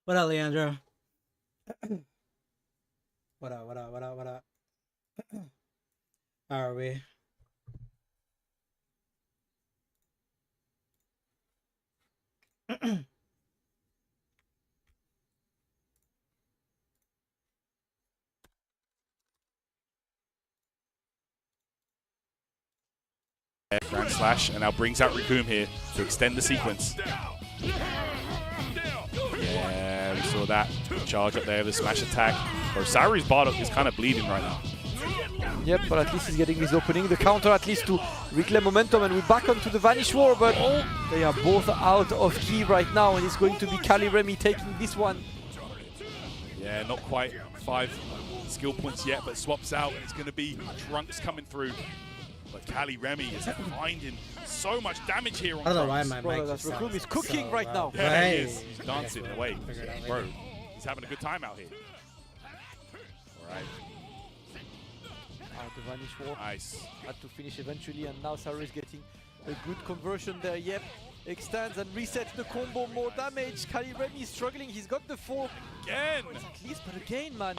What up, Leandro? What up, what up, what up, what up? How are we? Grand slash, and now brings out Raccoon here to extend the sequence. Yeah, we saw that charge up there, the smash attack. Bro, Saru's Bardock is kind of bleeding right now. Yep, but at least he's getting his opening. The counter at least to reclaim momentum, and we're back onto the Vanish War, but they are both out of key right now, and it's going to be Kali Remy taking this one. Yeah, not quite 5 skill points yet, but swaps out, and it's going to be Trunks coming through. But Kali Remy is finding so much damage here on I don't know Trunks. why my mic That Raccoon is cooking so right now. Yeah, Right. he is. He's dancing away. Bro, he's having a good time out here. All right. The Vanish War Nice. had to finish eventually, and now Saru is getting a good conversion there. Yep, extends and resets the combo, more damage. Kali Remy is struggling. He's got the 4 Again. at least, but again, man,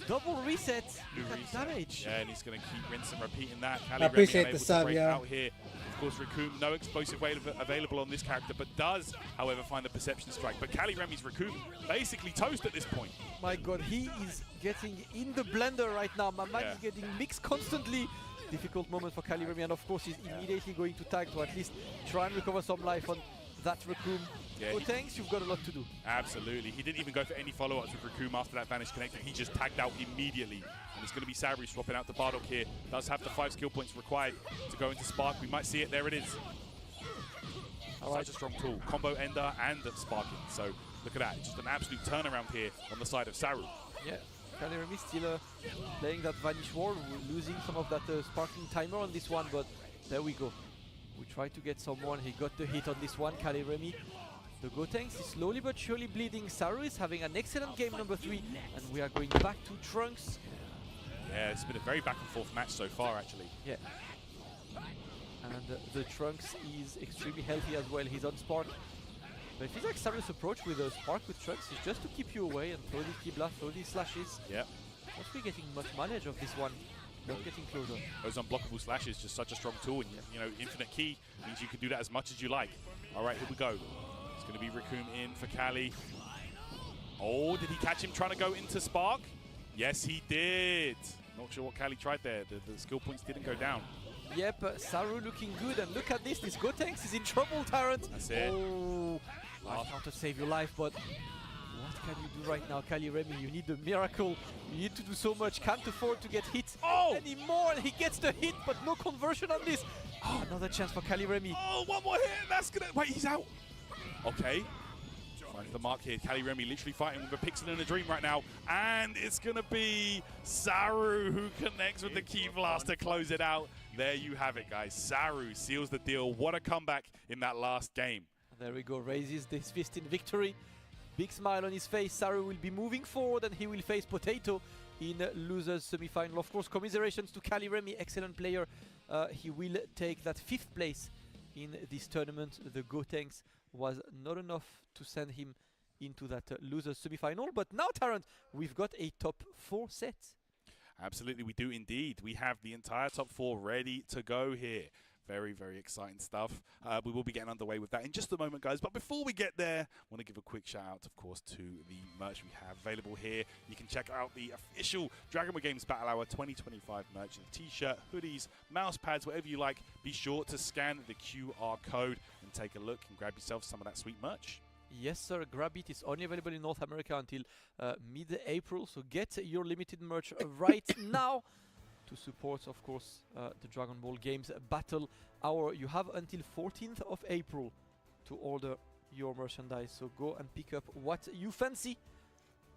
double reset. Look at damage. Yeah, and he's going to keep rinsing, repeating that. I appreciate the the sub, yeah. Out here. Of course, Raccoon, no explosive available on this character, but does, however, find the perception strike. But Kali Remy's Raccoon basically toast at this point. My god, he is getting in the blender right now. My man Yeah. is getting mixed constantly. Difficult moment for Kali Remy, and of course he's immediately going to tag to at least try and recover some life on that Raccoon. Yeah, So thanks, you've got a lot to do. Absolutely. He didn't even go for any follow-ups with Raccoon after that Vanish connector. He just tagged out immediately. And it's going to be Saru swapping out the Bardock here. Does have the 5 skill points required to go into Spark. We might see it. There it is. Such a strong tool. Combo ender and sparking. So look at that. Just an absolute turnaround here on the side of Saru. Yeah, Kali Remy still playing that Vanish War, losing some of that sparkling timer on this one, but there we go. We tried to get someone, he got the hit on this one, Kali Remy. The Gotenks is slowly but surely bleeding. Saru is having an excellent game number 3, and we are going back to Trunks. Yeah, it's been a very back and forth match so far, actually. Yeah. And the Trunks is extremely healthy as well. He's on Spark. But it feels like Saru's approach with Spark with Trunks is just to keep you away and throw these key blasts, throw these slashes. Yep. Not really getting much mileage of this one. Not getting closer. Those unblockable slashes, just such a strong tool. And, you know, infinite key means you can do that as much as you like. All right, here we go. It's going to be Raccoon in for Kali. Oh, did he catch him trying to go into Spark? Yes, he did. Not sure what Kali tried there. The skill points didn't go down. Yep, Saru looking good, and look at this Gotenks is in trouble, Tyrant. That's it. Oh, I want to save your life, but what can you do right now, Kali Remy? You need a miracle. You need to do so much. Can't afford to get hit anymore, and he gets the hit, but no conversion on this. Oh, another chance for Kali Remy. Oh, one more hit. That's gonna. Wait, he's out. Okay. Finds the mark here. Kali Remy literally fighting with a pixel in a dream right now, and it's gonna be Saru who connects with the key blast to close it out. There you have it, guys. Saru seals the deal. What a comeback in that last game. There we go. Raises his fist in victory. Big smile on his face. Saru will be moving forward, and he will face Potato in losers semi-final. Of course, commiserations to Kali Remy, excellent player. He will take that 5th place in this tournament. The Gotenks was not enough to send him into that losers semi-final. But now, Tarrant, we've got a top 4 set. Absolutely, we do indeed. We have the entire top 4 ready to go here. Very, very exciting stuff. We will be getting underway with that in just a moment, guys. But before we get there, I want to give a quick shout out, of course, to the merch we have available here. You can check out the official Dragon Ball Games Battle Hour 2025 merch. T-shirt, hoodies, mouse pads, whatever you like. Be sure to scan the QR code and take a look and grab yourself some of that sweet merch. Yes, sir. Grab it. It's only available in North America until mid-April. So get your limited merch right now to support, of course, the Dragon Ball Games Battle Hour. You have until 14th of April to order your merchandise. So go and pick up what you fancy.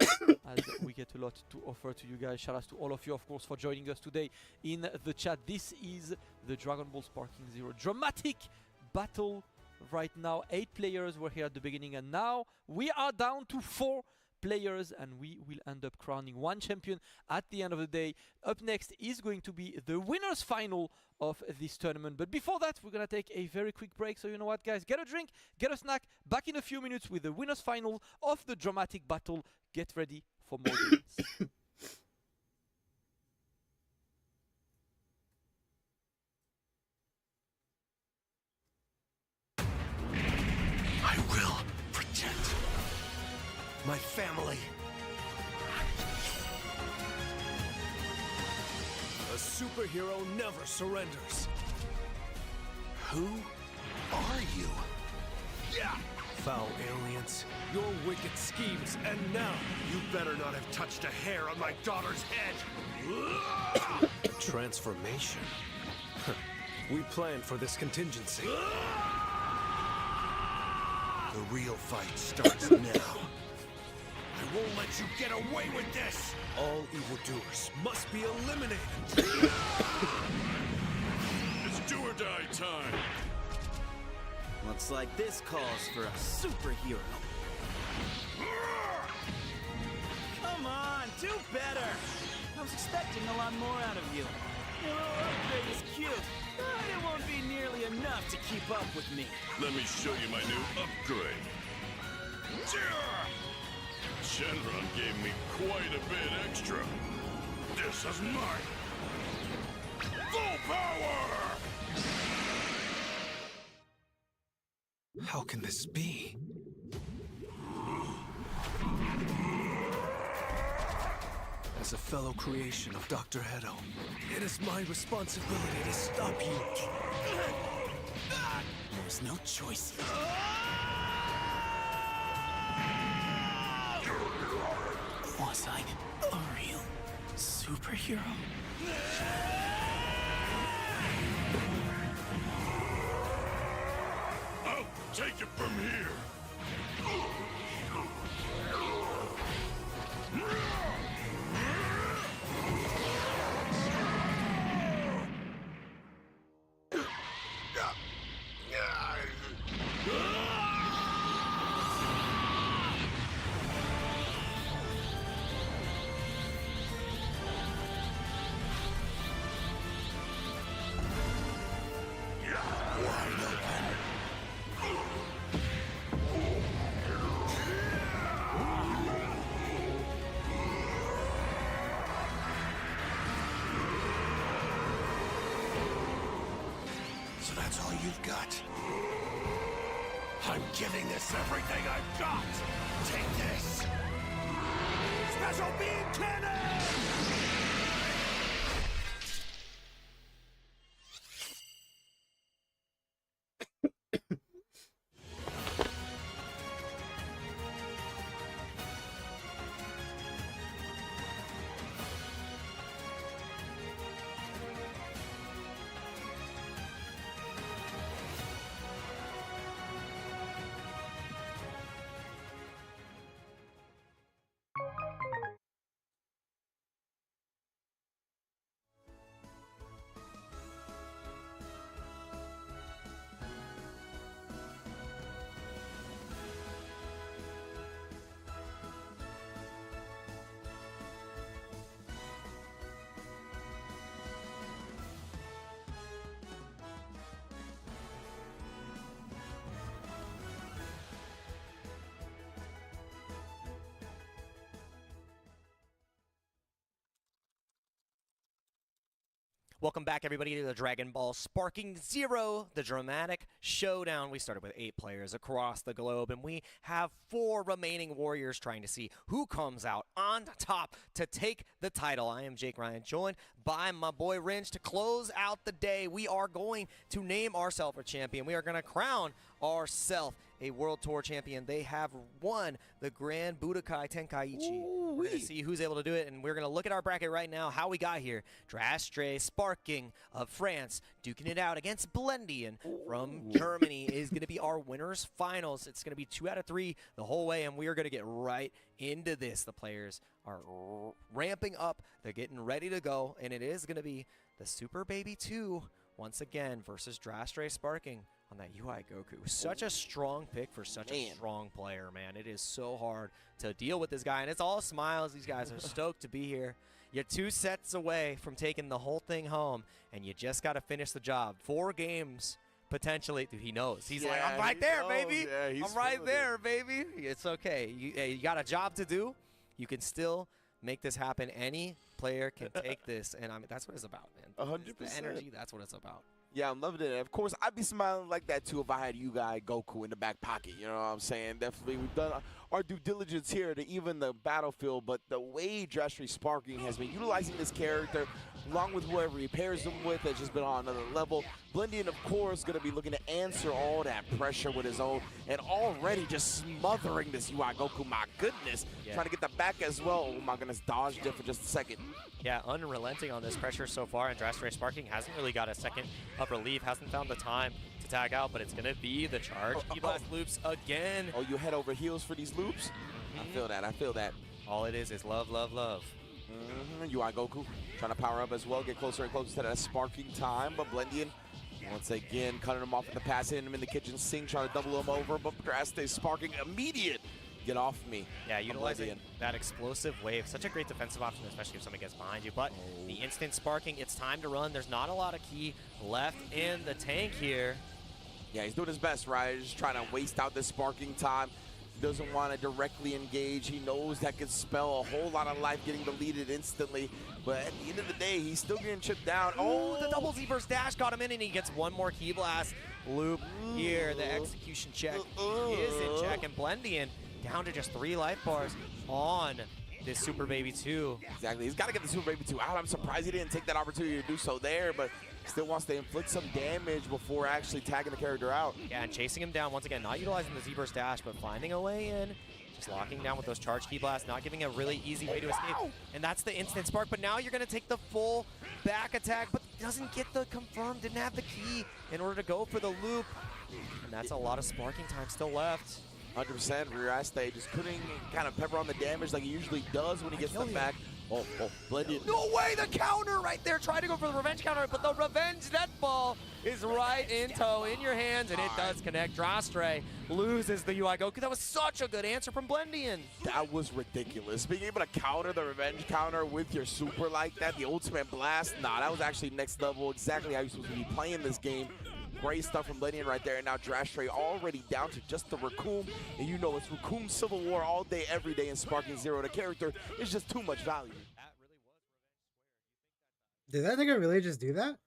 As we get a lot to offer to you guys. Shout out to all of you, of course, for joining us today in the chat. This is the Dragon Ball Sparking Zero dramatic battle right now. 8 players were here at the beginning, and now we are down to 4 players, and we will end up crowning one champion at the end of the day. Up next is going to be the winners final of this tournament. But before that, we're gonna take a very quick break. So you know what, guys, get a drink, get a snack. Back in a few minutes with the winners final of the dramatic battle. Get ready for more games. I will protect my family. A superhero never surrenders. Who are you? Yeah! Foul aliens, your wicked schemes, and now you better not have touched a hair on my daughter's head. Transformation. We planned for this contingency. The real fight starts now. I won't let you get away with this! All evildoers must be eliminated! It's do or die time! Looks like this calls for a superhero. Come on, do better! I was expecting a lot more out of you. Your upgrade is cute, but it won't be nearly enough to keep up with me. Let me show you my new upgrade. Shenron gave me quite a bit extra. This is mine! Full power! How can this be? As a fellow creation of Dr. Hedo, it is my responsibility to stop you. There's no choice. Was I a real superhero? I'll take it from here! So that's all you've got? I'm giving this everything I've got! Take this! Special beam cannon! Welcome back, everybody, to the Dragon Ball Sparking Zero, the dramatic showdown. We started with 8 players across the globe, and we have 4 remaining warriors trying to see who comes out on top to take the title. I am Jake Ryan, joined by my boy Ringe to close out the day. We are going to name ourselves a champion. We are going to crown ourselves a World Tour champion. They have won the Grand Budokai Tenkaichi. We're going to see who's able to do it, and we're going to look at our bracket right now, how we got here. Drastre Sparking of France duking it out against Blendian from Germany is going to be our winners finals. It's going to be 2 out of 3 the whole way, and we are going to get right into this. The players are ramping up. They're getting ready to go, and it is going to be the Super Baby 2 once again versus Drastre Sparking on that UI Goku. Such a strong pick for such a strong player, man. It is so hard to deal with this guy, and it's all smiles. These guys are stoked to be here. You're 2 sets away from taking the whole thing home, and you just got to finish the job. 4 games potentially. Dude, he knows. He's like, I'm right there, baby. Yeah, I'm right there, baby. It's okay. You got a job to do. You can still make this happen. Any player can take this, and I mean, that's what it's about, man. 100%. The energy, that's what it's about. Yeah, I'm loving it. And of course, I'd be smiling like that too if I had UI Goku in the back pocket. You know what I'm saying? Definitely, we've done our due diligence here to even the battlefield. But the way Drastre Sparking has been utilizing this character, along with whoever he pairs him with, has just been on another level. Blendian, of course, going to be looking to answer all that pressure with his own, and already just smothering this UI Goku. My goodness, trying to get the back as well. Oh my goodness, dodged it for just a second. Yeah, unrelenting on this pressure so far, and Drastre Sparking hasn't really got a second of relief, hasn't found the time to tag out, but it's going to be the charge. Blast loops again. Oh, you head over heels for these loops? I feel that, I feel that. All it is love, love, love. UI Goku trying to power up as well, get closer and closer to that sparking time, but Blendian once again cutting him off in the pass, hitting him in the kitchen sink, trying to double him over, but Drastre Sparking immediate. Get off me. Yeah, utilizing that explosive wave. Such a great defensive option, especially if somebody gets behind you. But the instant sparking, it's time to run. There's not a lot of ki left in the tank here. Yeah, he's doing his best, right? He's just trying to waste out this sparking time. He doesn't want to directly engage. He knows that could spell a whole lot of life getting deleted instantly. But at the end of the day, he's still getting chipped down. Oh, the double Z-burst dash got him in, and he gets one more ki blast loop here. The execution check is in check, and Blendian down to just 3 life bars on this Super Baby 2. Exactly. He's got to get the Super Baby 2 out. I'm surprised he didn't take that opportunity to do so there, but still wants to inflict some damage before actually tagging the character out. Yeah, and chasing him down once again, not utilizing the Z-burst dash, but finding a way in. Just locking down with those charge ki blasts, not giving a really easy way to escape. And that's the instant spark, but now you're going to take the full back attack, but doesn't get the confirm, didn't have the key in order to go for the loop. And that's a lot of sparking time still left. 100%. Drastre just putting kind of pepper on the damage like he usually does when he gets them back. Oh, Blendian. No way, the counter right there. Trying to go for the revenge counter, but the revenge net ball is right in tow, in your hands, and it does connect. Drastre loses the UI Goku. That was such a good answer from Blendian. That was ridiculous. Being able to counter the revenge counter with your super like that, the ultimate blast, nah, that was actually next level. Exactly how you're supposed to be playing this game. Great stuff from Blendian right there, and now Drastre already down to just the Raccoon, and you know it's Raccoon Civil War all day, every day in Sparking Zero. The character is just too much value. Did that nigga really just do that?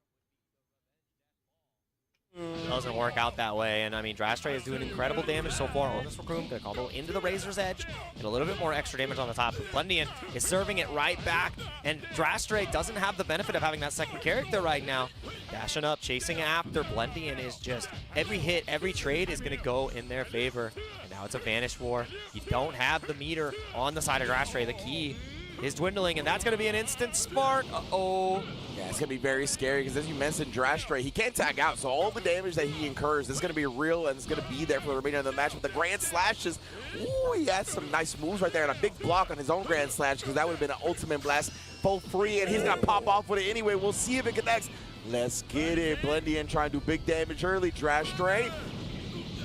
Doesn't work out that way, and I mean, Drastre is doing incredible damage so far on this Raccoon. Gonna combo into the Razor's Edge, and a little bit more extra damage on the top. But Blendian is serving it right back, and Drastre doesn't have the benefit of having that second character right now. Dashing up, chasing after. Blendian is just, every hit, every trade is gonna go in their favor. And now it's a Vanish War. You don't have the meter on the side of Drastre. The key is dwindling, and that's going to be an instant spark. Uh-oh. Yeah, it's going to be very scary because, as you mentioned, Drastre, he can't tag out, so all the damage that he incurs is going to be real, and it's going to be there for the remainder of the match. With the Grand Slashes, ooh, he had some nice moves right there, and a big block on his own Grand Slash because that would have been an ultimate blast for free, and he's going to pop off with it anyway. We'll see if it connects. Let's get it. Blendian trying to do big damage early. Drastre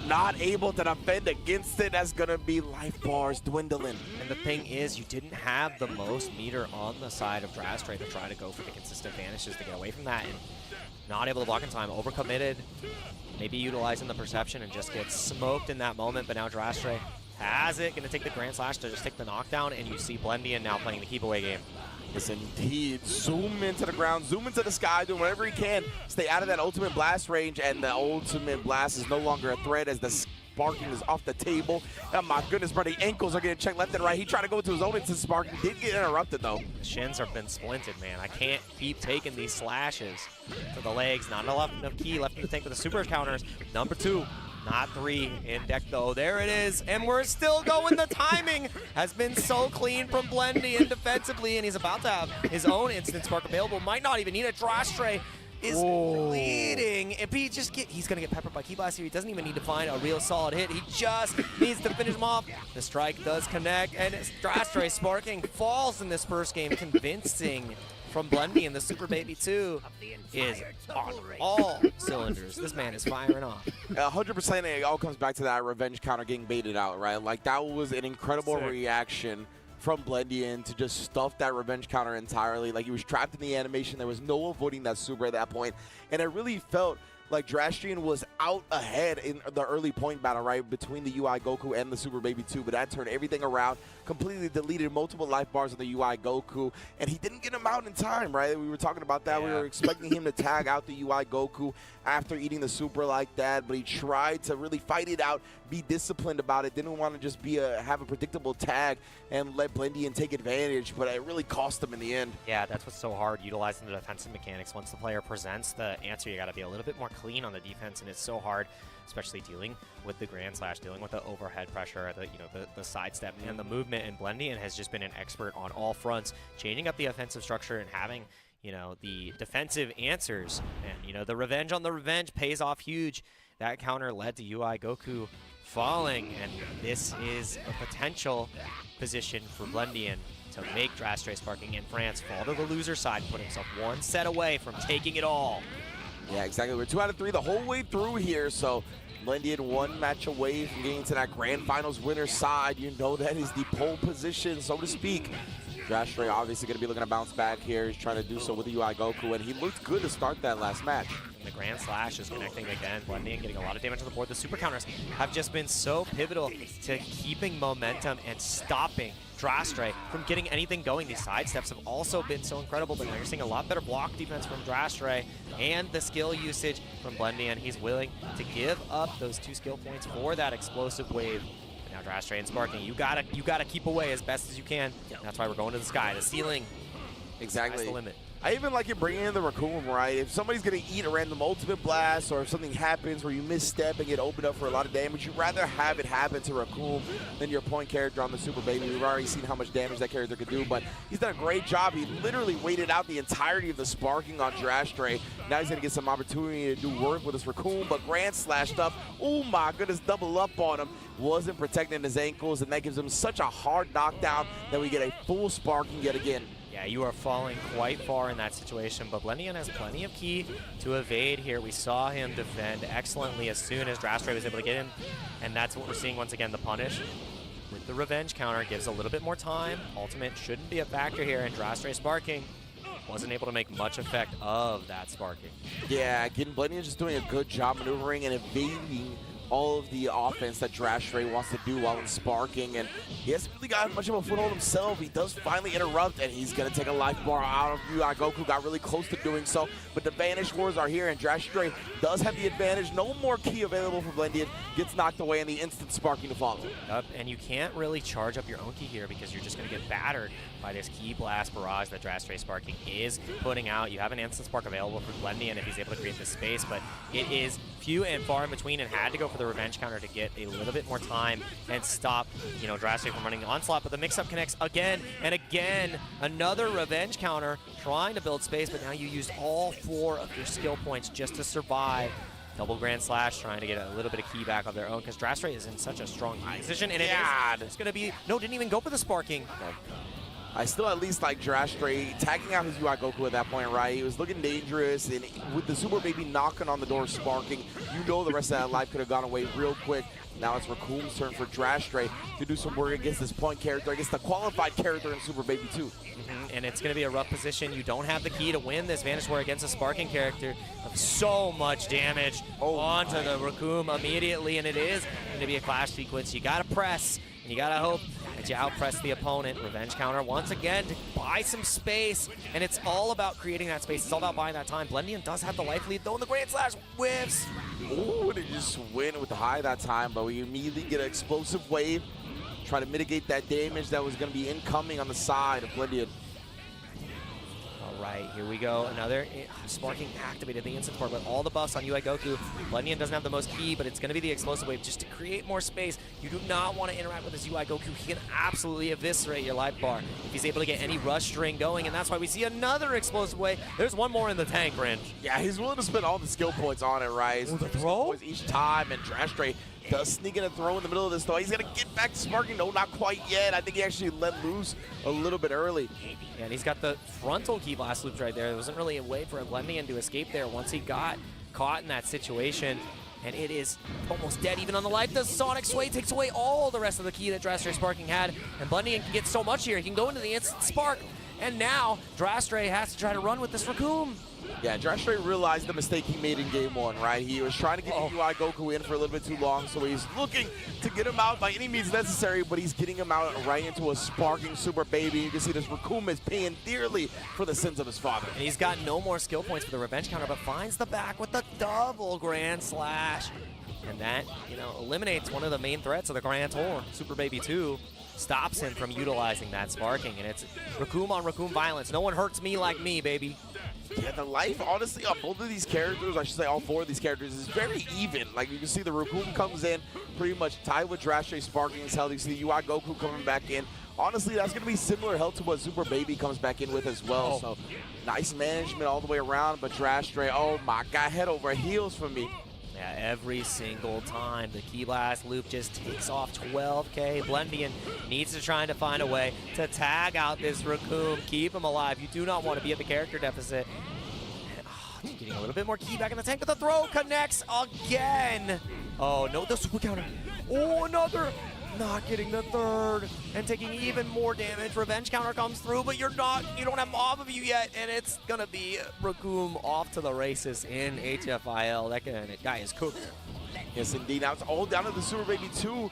not able to defend against it. That's going to be life bars dwindling. And the thing is, you didn't have the most meter on the side of Drastre to try to go for the consistent vanishes to get away from that, and not able to block in time. Overcommitted, maybe utilizing the perception and just gets smoked in that moment, but now Drastre has it. Going to take the Grand Slash to just take the knockdown, and you see Blendian now playing the keep away game. Yes, indeed. Zoom into the ground, zoom into the sky, doing whatever he can. Stay out of that ultimate blast range, and the ultimate blast is no longer a threat as the Sparking is off the table. Oh my goodness, bro, the ankles are getting checked left and right. He tried to go into his own instant Sparking. Did get interrupted, though. The shins have been splinted, man. I can't keep taking these slashes to the legs. Not enough key left in the tank with the super counters. Number 2. Not 3 in deck, though. There it is, and we're still going. The timing has been so clean from Blendian defensively, and he's about to have his own instant spark available. Might not even need it. Drastray is leading. If he just he's going to get peppered by Key Blast here. He doesn't even need to find a real solid hit. He just needs to finish him off. The strike does connect, and Drastray Sparking falls in this first game, convincing from Blendian. The Super Baby 2 is on all cylinders. This man is firing off. 100%, it all comes back to that revenge counter getting baited out, right? Like, that was an incredible reaction from Blendian to just stuff that revenge counter entirely. Like, he was trapped in the animation. There was no avoiding that super at that point. And it really felt like Drastrian was out ahead in the early point battle, right, between the UI Goku and the Super Baby 2, but that turned everything around, completely deleted multiple life bars on the UI Goku, and he didn't get him out in time, right? We were talking about that. Yeah. We were expecting him to tag out the UI Goku after eating the super like that, but he tried to really fight it out, be disciplined about it, didn't want to just have a predictable tag and let Blendian take advantage, but it really cost him in the end. Yeah, that's what's so hard, utilizing the defensive mechanics. Once the player presents the answer, you got to be a little bit more clean on the defense, and it's so hard, especially dealing with the Grand Slash, dealing with the overhead pressure, the sidestep and the movement. And Blendian has just been an expert on all fronts, changing up the offensive structure and having the defensive answers. And the revenge on the revenge pays off huge. That counter led to UI Goku falling, and this is a potential position for Blendian to make Drastray Sparking in France fall to the loser side, put himself one set away from taking it all. Yeah, exactly. We're 2 out of 3 the whole way through here, so Blendian 1 match away from getting to that Grand Finals winner side. You know that is the pole position, so to speak. Drastray obviously going to be looking to bounce back here. He's trying to do so with the UI Goku, and he looked good to start that last match. And the Grand Slash is connecting again. Blendian getting a lot of damage on the board. The super counters have just been so pivotal to keeping momentum and stopping Drastray from getting anything going. These sidesteps have also been so incredible, but now you're seeing a lot better block defense from Drastray and the skill usage from Blendian. He's willing to give up those 2 skill points for that explosive wave. Now Drastray and Sparking, you gotta keep away as best as you can. That's why we're going to the sky, the ceiling. Exactly. That's the limit. I even like it bringing in the Raccoon, right? If somebody's going to eat a random ultimate blast, or if something happens where you misstep and get opened up for a lot of damage, you'd rather have it happen to Raccoon than your point character on the Super Baby. We've already seen how much damage that character could do, but he's done a great job. He literally waited out the entirety of the Sparking on Drastray. Now he's going to get some opportunity to do work with his Raccoon, but Grand slashed up. Oh my goodness, double up on him. Wasn't protecting his ankles, and that gives him such a hard knockdown that we get a full Sparking yet again. Yeah, you are falling quite far in that situation, but Blendian has plenty of key to evade here. We saw him defend excellently as soon as Drastray was able to get in, and that's what we're seeing once again, the punish. With the revenge counter, gives a little bit more time. Ultimate shouldn't be a factor here, and Drastray Sparking wasn't able to make much effect of that Sparking. Yeah, again, Blendian just doing a good job maneuvering and evading all of the offense that Drastray wants to do while he's Sparking, and he hasn't really got much of a foothold himself. He does finally interrupt, and he's going to take a life bar out of UI Goku. Got really close to doing so, but the Vanish Wars are here, and Drastray does have the advantage. No more key available for Blendian. Gets knocked away, and the instant Sparking to follow. Yep, and you can't really charge up your own key here because you're just going to get battered by this Key Blast barrage that Drastray Sparking is putting out. You have an instant spark available for Blendian if he's able to create this space, but it is few and far in between, and had to go for the revenge counter to get a little bit more time and stop, Drastray from running the onslaught. But the mix-up connects again and again. Another revenge counter trying to build space, but now you used all 4 of your skill points just to survive. Double Grand Slash trying to get a little bit of key back of their own because Drastray is in such a strong position, and it's going to be, no, didn't even go for the Sparking. I still at least like Drastray tagging out his UI Goku at that point, right? He was looking dangerous, and with the Super Baby knocking on the door, Sparking, the rest of that life could have gone away real quick. Now it's Raccoon's turn for Drastray to do some work against this point character, against the qualified character in Super Baby 2. And it's going to be a rough position. You don't have the key to win this Vanish War against a Sparking character. So much damage onto the Raccoon immediately, and it is going to be a clash sequence. You got to press. and you gotta hope that you outpress the opponent. Revenge counter once again to buy some space, and it's all about creating that space. It's all about buying that time. Blendian does have the life lead, though, in the Grand Slash whiffs. Ooh, they just win with the high that time, but we immediately get an explosive wave. Try to mitigate that damage that was going to be incoming on the side of Blendian. All right, here we go. Another Sparking activated the instant part with all the buffs on UI Goku. Blendian doesn't have the most key, but it's going to be the explosive wave just to create more space. You do not want to interact with this UI Goku. He can absolutely eviscerate your life bar if he's able to get any rush string going, and that's why we see another explosive wave. There's one more in the tank, Ringe. Yeah, he's willing to spend all the skill points on it, right? Oh, the throw? Each time, and Drashtray does sneak in a throw in the middle of this, though. He's going to get back to Sparking. No, not quite yet. I think he actually let loose a little bit early. Yeah, and he's got the frontal key blast loops right there. There wasn't really a way for Blendian to escape there once he got caught in that situation. And it is almost dead even on the life. The Sonic Sway takes away all the rest of the key that Drashtray Sparking had. And Blendian can get so much here. He can go into the instant spark. And now Drashtray has to try to run with this Raccoon. Yeah, Drashtray realized the mistake he made in game one, right? He was trying to get the UI Goku in for a little bit too long, so he's looking to get him out by any means necessary, but he's getting him out right into a sparking super baby. You can see this Raccoon is paying dearly for the sins of his father. And he's got no more skill points for the revenge counter, but finds the back with the double Grand Slash. And that, you know, eliminates one of the main threats of the Grand Tour. Super Baby 2 stops him from utilizing that sparking, and it's Raccoon on Raccoon violence. No one hurts me like me, baby. Yeah, the life, honestly, on both of these characters, I should say all four of these characters, is very even. Like, you can see the Raccoon comes in pretty much tied with Drashtray Sparking his health. You see the UI Goku coming back in. Honestly, that's going to be similar health to what Super Baby comes back in with as well. So, nice management all the way around, but Drashtray, oh my God, head over heels for me. Yeah, every single time the Key Blast loop just takes off 12K. Blendian needs to try to find a way to tag out this Raccoon, keep him alive. You do not want to be at the character deficit. And, getting a little bit more key back in the tank, but the throw connects again. Oh, no, the super counter. Oh, another. Not getting the third and taking even more damage. Revenge counter comes through, but you don't have mob of you yet, and it's gonna be Raccoon off to the races in HFIL. That guy is cooked. Yes, indeed. Now it's all down to the Super Baby 2.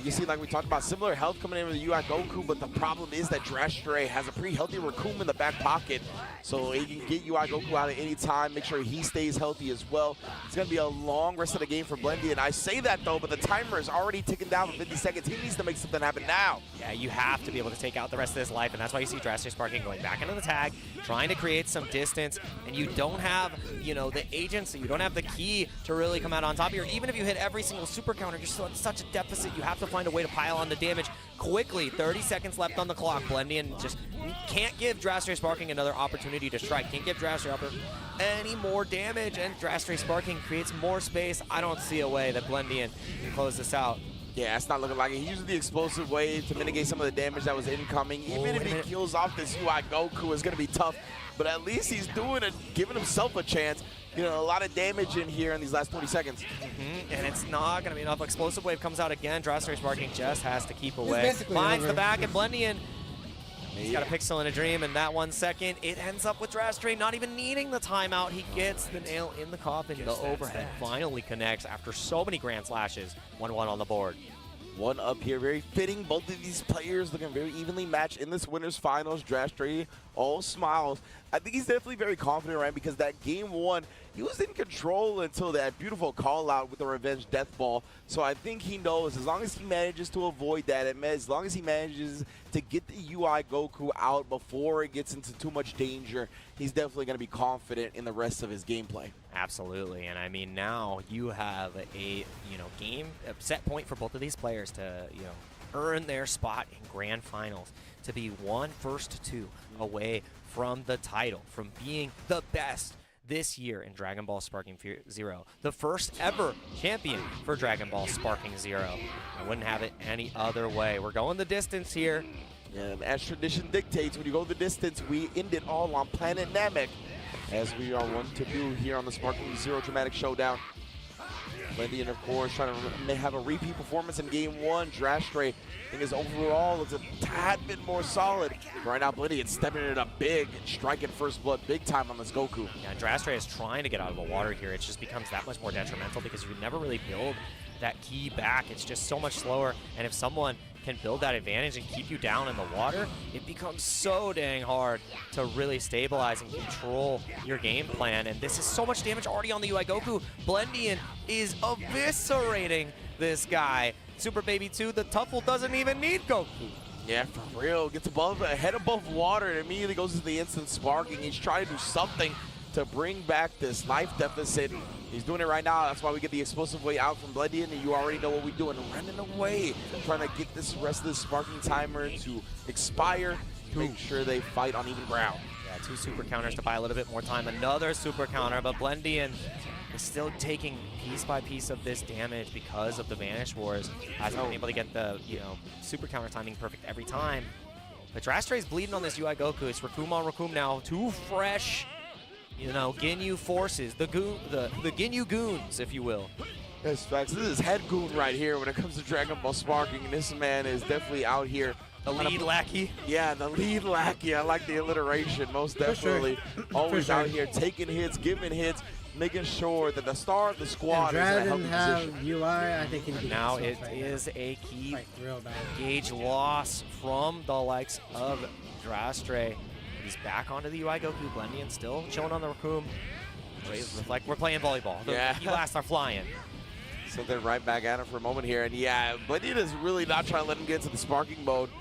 You see, like we talked about, similar health coming in with the UI Goku, but the problem is that Drashtray has a pretty healthy Raccoon in the back pocket, so he can get UI Goku out at any time, make sure he stays healthy as well. It's going to be a long rest of the game for Blendian. I say that, though, but the timer is already ticking down for 50 seconds. He needs to make something happen now. Yeah, you have to be able to take out the rest of this life, and that's why you see Drashtray Sparking going back into the tag, trying to create some distance, and you don't have, you know, the agency, you don't have the key to really come out on top here. Even if you hit every single super counter, you're still at such a deficit. You have to find a way to pile on the damage quickly. 30 seconds left on the clock. Blendian just can't give Drashtray Sparking another opportunity to strike. Can't give Drashtray any more damage, and Drashtray Sparking creates more space. I don't see a way that Blendian can close this out. Yeah, it's not looking like it. He used the explosive wave to mitigate some of the damage that was incoming. Even if he kills off this UI Goku, it's going to be tough. But at least he's doing it, giving himself a chance. You know, a lot of damage in here in these last 20 seconds. And it's not going to be enough. Explosive wave comes out again. Drashtray Sparking just has to keep away. Finds the back, and Blendian, he's got a pixel in a dream, and that 1 second, it ends up with Drashtray not even needing the timeout. He gets the nail in the coffin. The overhead finally connects after so many Grand Slashes. 1-1 on the board. One up here, very fitting. Both of these players looking very evenly matched in this winners finals. Drashtray, all smiles. I think he's definitely very confident, right? Because that game one, he was in control until that beautiful call out with the revenge death ball. So I think he knows as long as he manages to avoid that, as long as he manages to get the UI Goku out before it gets into too much danger, he's definitely going to be confident in the rest of his gameplay. Absolutely, and I mean now you have a game set point for both of these players to earn their spot in grand finals, to be one first two away from the title, from being the best this year in Dragon Ball Sparking Zero, the first ever champion for Dragon Ball Sparking Zero. I wouldn't have it any other way. We're going the distance here. And as tradition dictates, when you go the distance, we end it all on Planet Namek, as we are wont to do here on the Sparking Zero Dramatic Showdown. Blendian, of course, trying to have a repeat performance in game one. Drashtray, I think his overall is a tad bit more solid. Right now, Blendian stepping it up big, striking first blood big time on this Goku. Yeah, and Drashtray is trying to get out of the water here. It just becomes that much more detrimental because you never really build that key back. It's just so much slower, and if someone can build that advantage and keep you down in the water, it becomes so dang hard to really stabilize and control your game plan. And this is so much damage already on the UI Goku. Blendian is eviscerating this guy. Super Baby 2, the Tuffle doesn't even need Goku. Yeah, for real. Gets head above water and immediately goes to the instant sparking. He's trying to do something to bring back this life deficit. He's doing it right now. That's why we get the explosive way out from Blendian, and you already know what we're doing. Running away, trying to get this rest of the sparking timer to expire, to make sure they fight on even ground. Yeah, 2 super counters to buy a little bit more time. Another super counter, but Blendian is still taking piece by piece of this damage because of the Vanish Wars. Hasn't been able to get the, super counter timing perfect every time. But Drastray's bleeding on this UI Goku. It's Raccoon on Raccoon now. 2 fresh, Ginyu forces. The Ginyu goons, if you will. Yes, facts. This is head goon right here when it comes to Dragon Ball sparking. And this man is definitely out here. The lead lackey. Yeah, the lead lackey. I like the alliteration, most definitely. Always out here taking hits, giving hits, making sure that the star of the squad is in a healthy position. UI, I think he'd be Now so it fast. is a key Like, real bad. gauge loss from the likes of Drastray. He's back onto the UI Goku. Blendian still chilling on the Raccoon. Like we're playing volleyball. The blasts are flying. So they're right back at him for a moment here. And yeah, Blendian is really not trying to let him get into the sparking mode.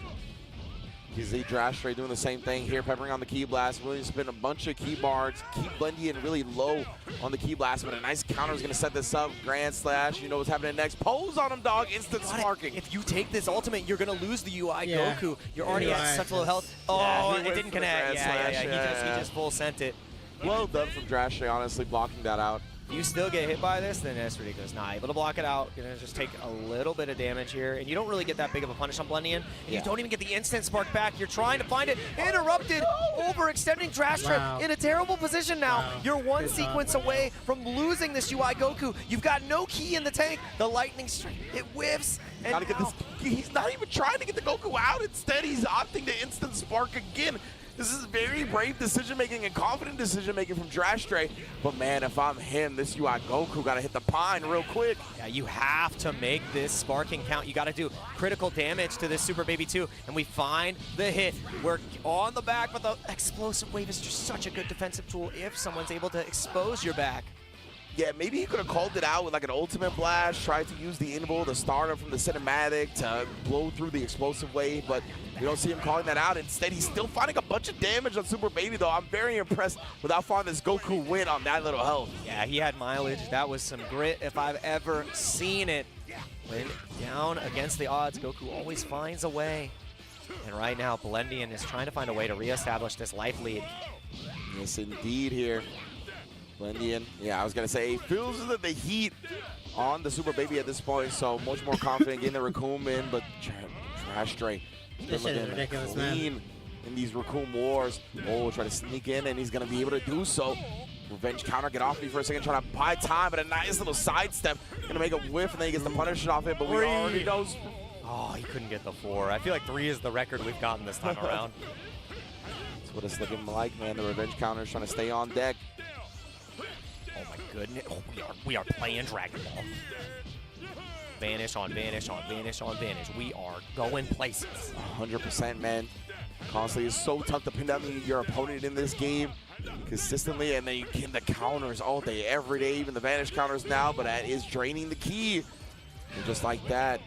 You see Drastray doing the same thing here, peppering on the Ki Blast. Really spin a bunch of Ki bars, keep Blendian really low on the Ki Blast, but a nice counter is going to set this up. Grand Slash, you know what's happening next. Pose on him, dog, instant sparking. If you take this ultimate, you're going to lose the UI Goku. You're already UI at such low health. Oh, Yeah, it didn't connect. He just full sent it. Well done from Drastray, honestly, blocking that out. You still get hit by this, then that's ridiculous. Not able to block it out. Gonna just take a little bit of damage here, and you don't really get that big of a punish on Blendian. You don't even get the instant spark back. You're trying to find it. Interrupted, overextending Drastray in a terrible position now. You're one sequence away from losing this UI Goku. You've got no Ki in the tank. The lightning strike, it whiffs. And Gotta get this. He's not even trying to get the Goku out. Instead, he's opting to instant spark again. This is very brave decision-making and confident decision-making from Drastray. But, man, if I'm him, this UI Goku got to hit the pine real quick. Yeah, you have to make this sparking count. You got to do critical damage to this Super Baby 2, and we find the hit. We're on the back, but the explosive wave is just such a good defensive tool if someone's able to expose your back. Yeah, maybe he could have called it out with like an ultimate blast, tried to use the invul, the starter from the cinematic to blow through the explosive wave, but we don't see him calling that out. Instead, he's still finding a bunch of damage on Super Baby, though. I'm very impressed with how far this Goku went on that little health. Yeah, he had mileage. That was some grit if I've ever seen it. When down against the odds, Goku always finds a way. And right now, Blendian is trying to find a way to reestablish this life lead. Yes, indeed here. Blendian, yeah, I was going to say, he feels the heat on the Super Baby at this point, so much more confident getting the Raccoon in, but Drastray This shit is ridiculous, man. In these Raccoon wars. Oh, try to sneak in, and he's going to be able to do so. Revenge counter, get off me for a second, trying to buy time, but a nice little sidestep. Going to make a whiff, and then he gets the punish off it, but we already know. Oh, he couldn't get the 4. I feel like 3 is the record we've gotten this time around. That's what it's looking like, man. The revenge counter is trying to stay on deck. Oh my goodness. Oh, we are playing Dragon Ball. Vanish on vanish on vanish on vanish. We are going places. 100%, man. Constantly, it's so tough to pin down your opponent in this game consistently, and then you get the counters all day, every day, even the vanish counters now, but that is draining the Ki. And just like that,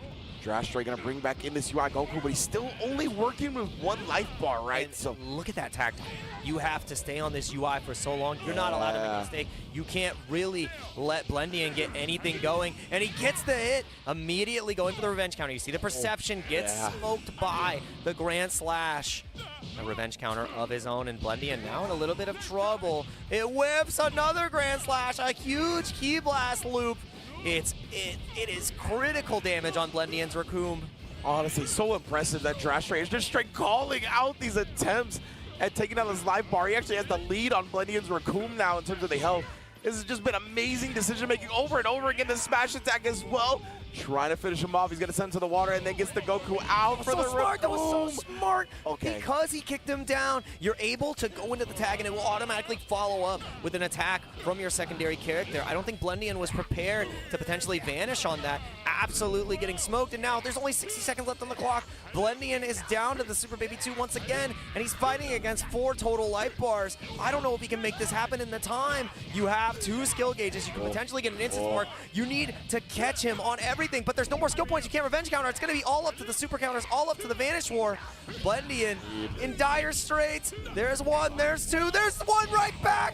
Drastray gonna bring back in this UI Goku, but he's still only working with 1 life bar, right? And so look at that tactic. You have to stay on this UI for so long. You're not allowed to make a mistake. You can't really let Blendian get anything going. And he gets the hit, immediately going for the revenge counter. You see the perception gets smoked by the Grand Slash. A revenge counter of his own, and Blendian now in a little bit of trouble. It whips another Grand Slash, a huge Ki Blast loop. It is critical damage on Blendian's Raccoon. Honestly, so impressive that Drastray is just straight calling out these attempts at taking out his life bar. He actually has the lead on Blendian's Raccoon now in terms of the health. This has just been amazing decision-making over and over again. The smash attack as well. Trying to finish him off. He's going to send him to the water and then gets the Goku out for the Raccoon. That was so smart. Okay. Because he kicked him down, you're able to go into the tag and it will automatically follow up with an attack from your secondary character. I don't think Blendian was prepared to potentially vanish on that absolutely getting smoked, and now there's only 60 seconds left on the clock. Blendian is down to the Super Baby 2 once again, and he's fighting against 4 total life bars. I don't know if he can make this happen in the time. You have 2 skill gauges. You can potentially get an instant mark. You need to catch him on everything, but there's no more skill points. You can't revenge counter. It's going to be all up to the super counters, all up to the Vanish War. Blendian in dire straits. There's 1, there's 2, there's 1 right back.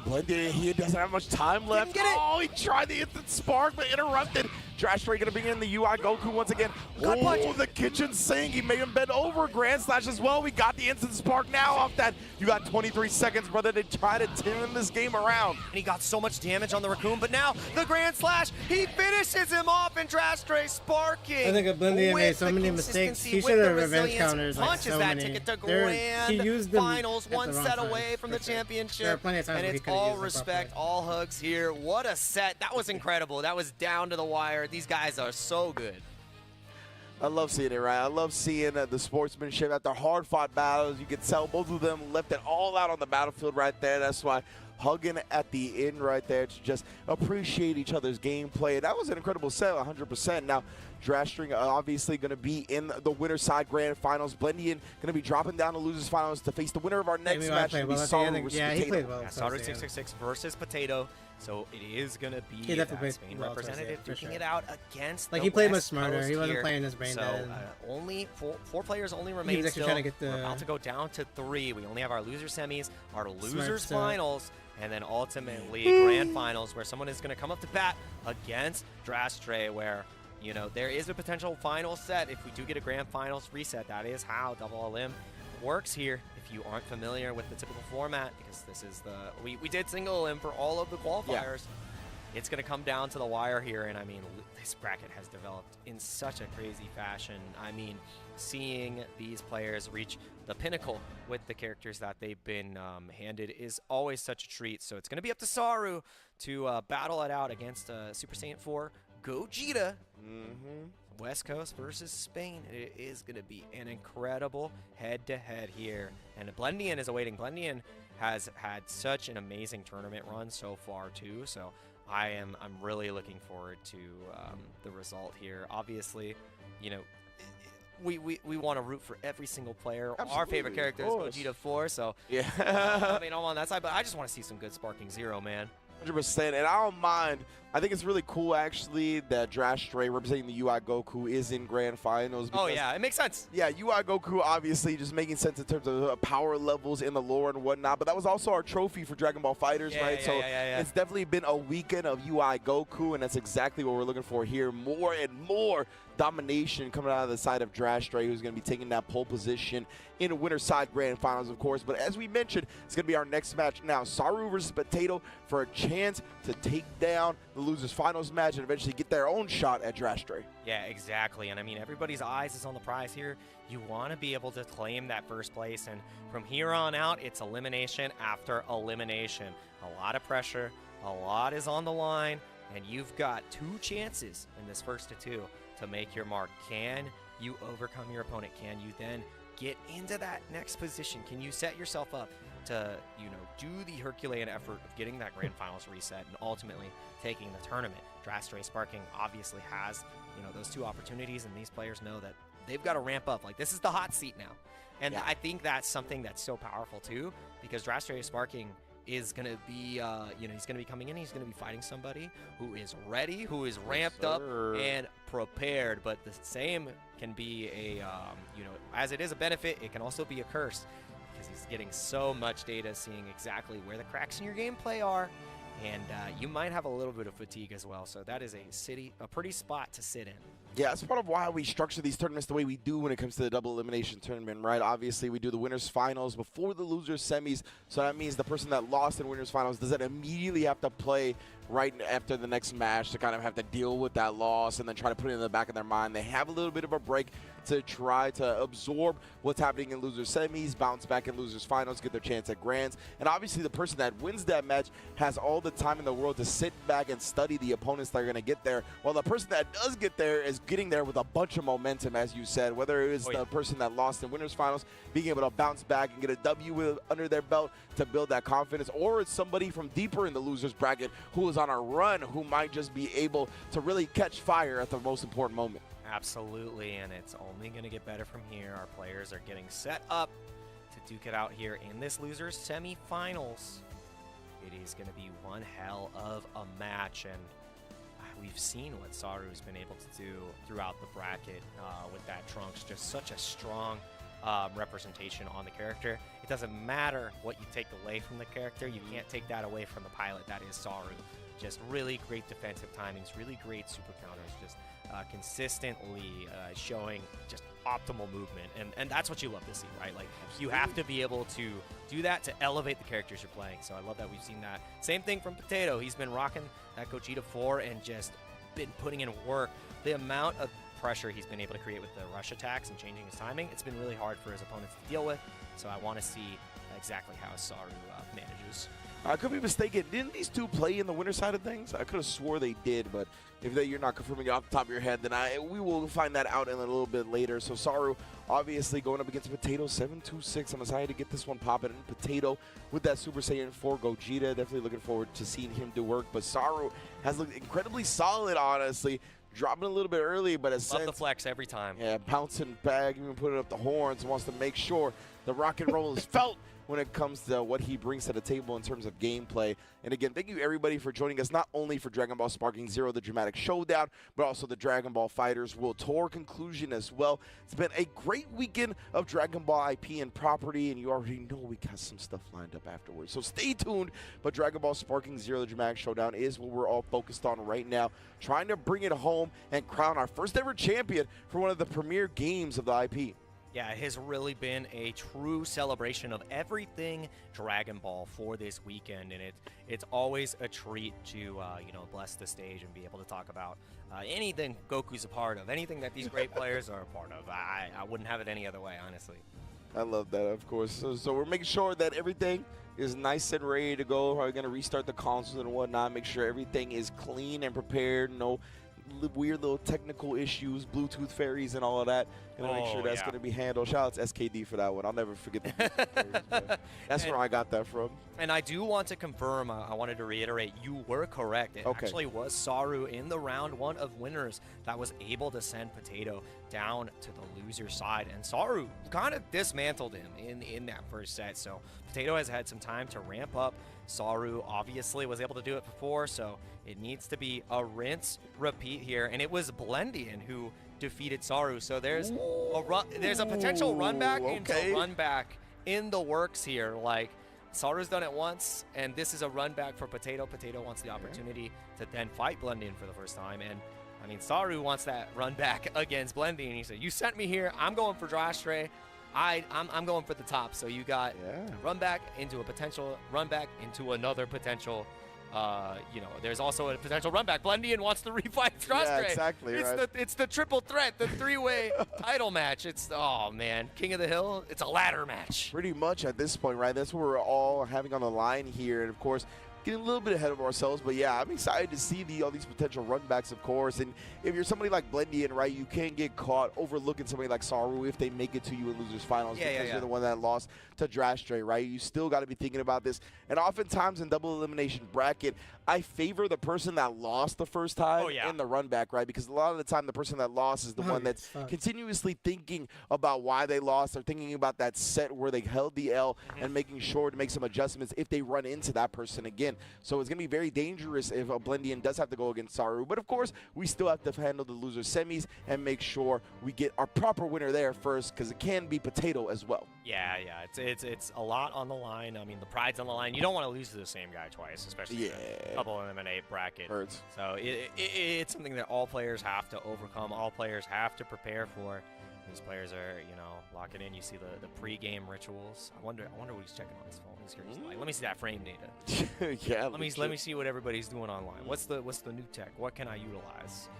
Blendian, he doesn't have much time left. Get it. Oh, he tried the instant spark, but interrupted. Drashray gonna bring in the UI Goku once again. Gut punch. Oh, the kitchen sink. He made him bend over. Grand Slash as well. We got the instant spark now off that. You got 23 seconds, brother, to try to turn this game around. And he got so much damage on the Raccoon, but now the Grand Slash, he finishes him off, and Drastray sparking. I think Blendian made so with the many mistakes. consistency, He with should the have revenge resilience, counters like punches so that many. ticket to He grand used them finals, at the 1 wrong set time, away from the for sure. There are championship. plenty of times And where he it's could've all used them respect, properly. all hugs here. What a set. That was incredible. That was down to the wire. These guys are so good. I love seeing it, right? I love seeing the sportsmanship after hard-fought battles. You can tell both of them left it all out on the battlefield right there. That's why hugging at the end right there to just appreciate each other's gameplay. That was an incredible set, 100%. Now, Drastring obviously going to be in the winner's side grand finals. Blendian going to be dropping down to losers finals to face the winner of our next match. Played well. Yeah, he played well. Yeah, Sauter 666 versus Potato. So it is going to be that Spain well representative duking sure. it out against like the he played much West smarter. Coast He wasn't here. playing his brain So dead. only four players only remain actually still. trying to get the We're about to go down to 3. We only have our loser semis, our losers stuff. finals, and then ultimately grand finals where someone is going to come up to bat against Drastray, where you know there is a potential final set if we do get a grand finals reset. That is how Double LM works here. If you aren't familiar with the typical format, because this is the we did single LM for all of the qualifiers. Yeah. It's going to come down to the wire here, and I mean, this bracket has developed in such a crazy fashion. I mean, seeing these players reach the pinnacle with the characters that they've been handed is always such a treat. So it's going to be up to Saru to battle it out against Super Saiyan 4 Gogeta. West Coast versus Spain. It is going to be an incredible head-to-head here. And Blendian is awaiting. Blendian has had such an amazing tournament run so far too. So I'm really looking forward to the result here. Obviously, you know, we want to root for every single player. Absolutely, our favorite character is Gogeta 4, so yeah. I mean, I'm on that side, but I just want to see some good Sparking Zero, man. 100%, and I don't mind. I think it's really cool, actually, that Drastray representing the UI Goku is in grand finals. Oh, yeah, it makes sense. Yeah, UI Goku obviously just making sense in terms of power levels in the lore and whatnot, but that was also our trophy for Dragon Ball FighterZ, right? So it's definitely been a weekend of UI Goku, and that's exactly what we're looking for here. More and more domination coming out of the side of Drastray, who's going to be taking that pole position in winner side grand finals, of course. But as we mentioned, it's going to be our next match now. Saru versus Potato for a chance to take down the losers finals match and eventually get their own shot at Drastray. Yeah, exactly. And I mean, everybody's eyes is on the prize here. You want to be able to claim that first place. And from here on out, it's elimination after elimination. A lot of pressure. A lot is on the line. And you've got 2 chances in this first of 2 to make your mark. Can you overcome your opponent? Can you then get into that next position? Can you set yourself up to, you know, do the Herculean effort of getting that grand finals reset and ultimately taking the tournament? Drastray Sparking obviously has, you know, those 2 opportunities, and these players know that they've got to ramp up. Like, this is the hot seat now. And I think that's something that's so powerful too, because Drastray Sparking is going to be, you know, he's going to be coming in, he's going to be fighting somebody who is ready, who is ramped up and prepared. But the same can be a, you know, as it is a benefit, it can also be a curse, because he's getting so much data, seeing exactly where the cracks in your gameplay are, and you might have a little bit of fatigue as well. So that is a pretty spot to sit in. Yeah, it's part of why we structure these tournaments the way we do when it comes to the double elimination tournament, right? Obviously, we do the winners finals before the losers semis, so that means the person that lost in winners finals doesn't immediately have to play right after the next match to kind of have to deal with that loss and then try to put it in the back of their mind. They have a little bit of a break to try to absorb what's happening in losers semis, bounce back in losers finals, get their chance at grands. And obviously the person that wins that match has all the time in the world to sit back and study the opponents that are going to get there, while the person that does get there is getting there with a bunch of momentum, as you said, whether it is the person that lost in winners finals being able to bounce back and get a W under their belt to build that confidence, or it's somebody from deeper in the losers bracket who is on a run who might just be able to really catch fire at the most important moment. Absolutely, and it's only going to get better from here. Our players are getting set up to duke it out here in this losers semifinals. It is going to be one hell of a match, and we've seen what Saru's been able to do throughout the bracket with that Trunks. Just such a strong representation on the character. It doesn't matter what you take away from the character. You can't take that away from the pilot. That is Saru. Just really great defensive timings, really great super counters, just consistently showing just optimal movement. And that's what you love to see, right? Like, you have to be able to do that to elevate the characters you're playing. So I love that we've seen that. Same thing from Potato. He's been rocking that Gogeta 4 and just been putting in work. The amount of pressure he's been able to create with the rush attacks and changing his timing, it's been really hard for his opponents to deal with. So I want to see exactly how Saru manages. I could be mistaken. Didn't these two play in the winter side of things? I could have swore they did, but if you're not confirming it off the top of your head, then we will find that out in a little bit later. So Saru obviously going up against Potato 726. I'm excited to get this one popping. And Potato with that Super Saiyan 4 Gogeta. Definitely looking forward to seeing him do work. But Saru has looked incredibly solid, honestly. Dropping a little bit early, but as love the flex every time. Yeah, bouncing back, even putting up the horns, wants to make sure the rock and roll is felt when it comes to what he brings to the table in terms of gameplay. And again, thank you everybody for joining us, not only for Dragon Ball Sparking Zero, the dramatic showdown, but also the Dragon Ball Fighters World Tour conclusion as well. It's been a great weekend of Dragon Ball IP and property, and you already know we got some stuff lined up afterwards. So stay tuned, but Dragon Ball Sparking Zero, the dramatic showdown is what we're all focused on right now, trying to bring it home and crown our first ever champion for one of the premier games of the IP. Yeah, it has really been a true celebration of everything Dragon Ball for this weekend, and it's always a treat to bless the stage and be able to talk about anything Goku's a part of, anything that these great players are a part of. I wouldn't have it any other way, honestly. I love that, of course. So we're making sure that everything is nice and ready to go. We're going to restart the consoles and whatnot, make sure everything is clean and prepared, no weird little technical issues, Bluetooth fairies and all of that. Gonna make sure that's gonna be handled. Shout out to SKD for that one. I'll never forget the Bluetooth fairies. That's where I got that from. And I do want to confirm, I wanted to reiterate, you were correct. It actually was Saru in the round one of winners that was able to send Potato down to the loser side. And Saru kind of dismantled him in that first set. So Potato has had some time to ramp up. Saru obviously was able to do it before, so it needs to be a rinse repeat here. And it was Blendian who defeated Saru. So there's a potential run back into run back in the works here. Like, Saru's done it once, and this is a run back for Potato. Potato wants the opportunity to then fight Blendian for the first time. And I mean, Saru wants that run back against Blendian. He said, "You sent me here. I'm going for Drastray. I'm going for the top." So you got run back into a potential run back into another potential. There's also a potential run back. Blendian wants to refight Drastray. Yeah, exactly. It's the triple threat, the three-way title match. It's, oh man, King of the Hill. It's a ladder match. Pretty much at this point, right? That's what we're all having on the line here, and of course, getting a little bit ahead of ourselves, but yeah, I'm excited to see all these potential runbacks, of course. And if you're somebody like Blendian, right, you can't get caught overlooking somebody like Saru if they make it to you in losers finals because you're the one that lost to Drastray, right? You still got to be thinking about this. And oftentimes in double elimination bracket, I favor the person that lost the first time in the runback, right? Because a lot of the time the person that lost is the one that's continuously thinking about why they lost. They're thinking about that set where they held the L and making sure to make some adjustments if they run into that person again. So it's going to be very dangerous if a Blendian does have to go against Saru. But of course, we still have to handle the loser semis and make sure we get our proper winner there first, because it can be Potato as well. Yeah. It's a lot on the line. I mean, the pride's on the line. You don't want to lose to the same guy twice, especially in a double eliminate bracket. Hurts. So it's something that all players have to overcome. All players have to prepare for. These players are, locking in. You see the pre-game rituals. I wonder what he's checking on his phone. He's curious. Like, let me see that frame data. Let me see what everybody's doing online. What's the new tech? What can I utilize?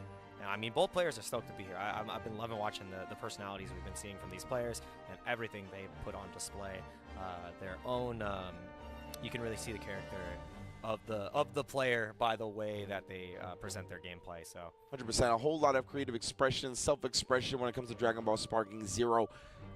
Now, I mean, both players are stoked to be here. I've been loving watching the personalities we've been seeing from these players and everything they put on display. Their own, you can really see the character of the player by the way that they present their gameplay. So 100%, a whole lot of creative expression, self-expression when it comes to Dragon Ball Sparking Zero.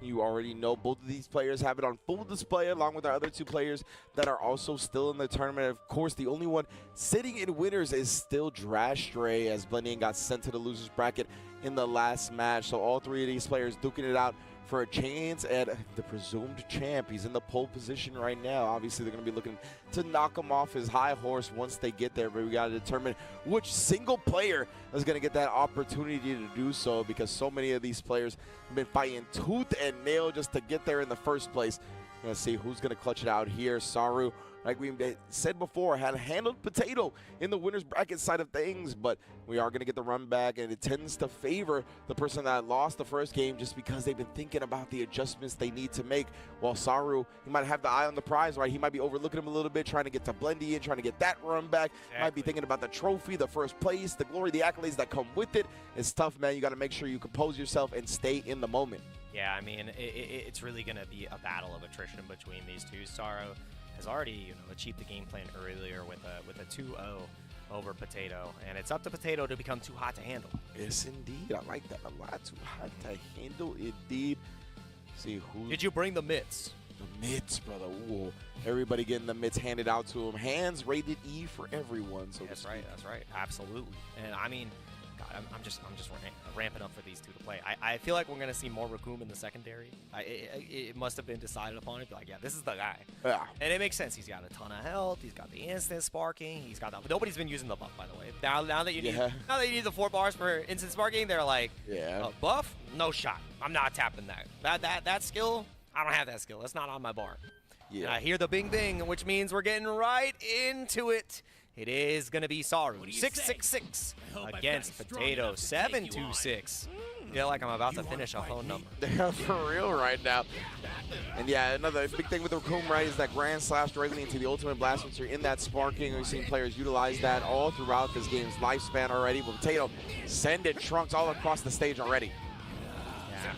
You already know both of these players have it on full display along with our other two players that are also still in the tournament. Of course, the only one sitting in winners is still Drastray, as Blending got sent to the losers bracket in the last match. So all three of these players duking it out for a chance at the presumed champ. He's in the pole position right now. Obviously, they're going to be looking to knock him off his high horse once they get there, but we got to determine which single player is going to get that opportunity to do so, because so many of these players have been fighting tooth and nail just to get there in the first place. We're going to see who's going to clutch it out here. Saru, like we said before, had handled Potato in the winner's bracket side of things, but we are going to get the run back, and it tends to favor the person that lost the first game just because they've been thinking about the adjustments they need to make. While Saru, he might have the eye on the prize, right? He might be overlooking him a little bit, trying to get to Blendy in, trying to get that run back. Exactly. Might be thinking about the trophy, the first place, the glory, the accolades that come with it. It's tough, man. You got to make sure you compose yourself and stay in the moment. Yeah, I mean, it's really going to be a battle of attrition between these two. Saru has already, achieved the game plan earlier with a 2-0 over Potato, and it's up to Potato to become too hot to handle. Yes, indeed. I like that a lot. Too hot to handle, indeed. See who. Did you bring the mitts? The mitts, brother. Ooh. Everybody getting the mitts handed out to them. Hands rated E for everyone. So that's right. That's right. Absolutely. And I mean, God, I'm just ramping up for these two to play. I feel like we're gonna see more Raccoon in the secondary. It must have been decided upon. It like, yeah, this is the guy. Yeah. And it makes sense. He's got a ton of health. He's got the instant sparking. He's got that. Nobody's been using the buff, by the way. Now that you need the 4 bars for instant sparking, they're like, buff, no shot. I'm not tapping that. That skill, I don't have that skill. That's not on my bar. Yeah. And I hear the bing bing, which means we're getting right into it. It is going to be Saru, 666 against Potato, 726. Feel like I'm about to finish a phone number. For real right now. And yeah, another big thing with the Raccoon, right, is that Grand Slash directly into the Ultimate Blast. Once you're in that sparking, we've seen players utilize that all throughout this game's lifespan already. But Potato sending Trunks all across the stage already.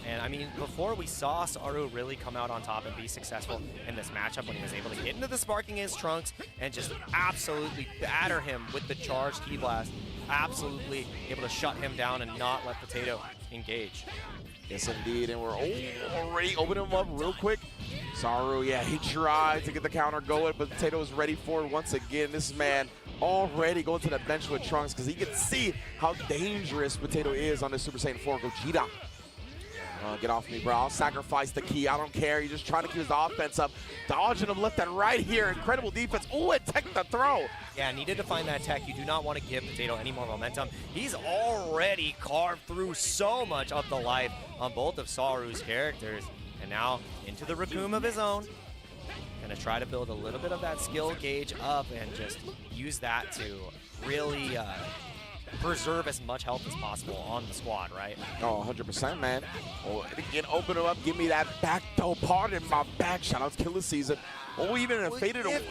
And I mean, before we saw Saru really come out on top and be successful in this matchup when he was able to get into the sparking as Trunks and just absolutely batter him with the charged Ki Blast. Absolutely able to shut him down and not let Potato engage. Yes, indeed. And we're already opening him up real quick. Saru, yeah, he tried to get the counter going, but Potato is ready for it once again. This man already going to the bench with Trunks because he can see how dangerous Potato is on this Super Saiyan 4 Gogeta. Get off me, bro. I'll sacrifice the key. I don't care. You're just trying to keep his offense up. Dodging him left and right here. Incredible defense. Oh, it teched the throw. Yeah, needed to find that tech. You do not want to give Potato any more momentum. He's already carved through so much of the life on both of Saru's characters. And now into the Raccoon of his own. Gonna try to build a little bit of that skill gauge up and just use that to really preserve as much health as possible on the squad, right? Oh, 100%, man. Oh, and again, open him up. Give me that back toe. Pardon my back. Shout out to Killer Season. Oh, even a faded away.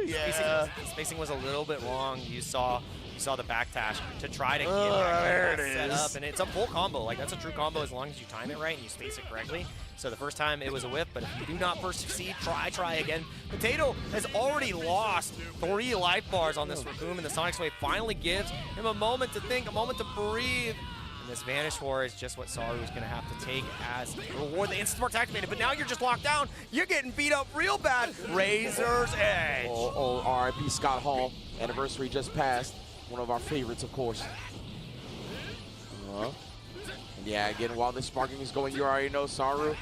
Yeah. Spacing was a little bit wrong. You saw the backdash to try to get that set up, and it's a full combo. Like, that's a true combo as long as you time it right and you space it correctly. So the first time it was a whiff, but if you do not first succeed, try again. Potato has already lost 3 life bars on this Raccoon, and the Sonic Sway finally gives him a moment to think, a moment to breathe. And this Vanish War is just what Saru is going to have to take as reward. The instant spark's activated, but now you're just locked down. You're getting beat up real bad. Razor's Edge. Oh, RIP Scott Hall. Anniversary just passed. One of our favorites, of course. And yeah, again, while this sparking is going, you already know Saru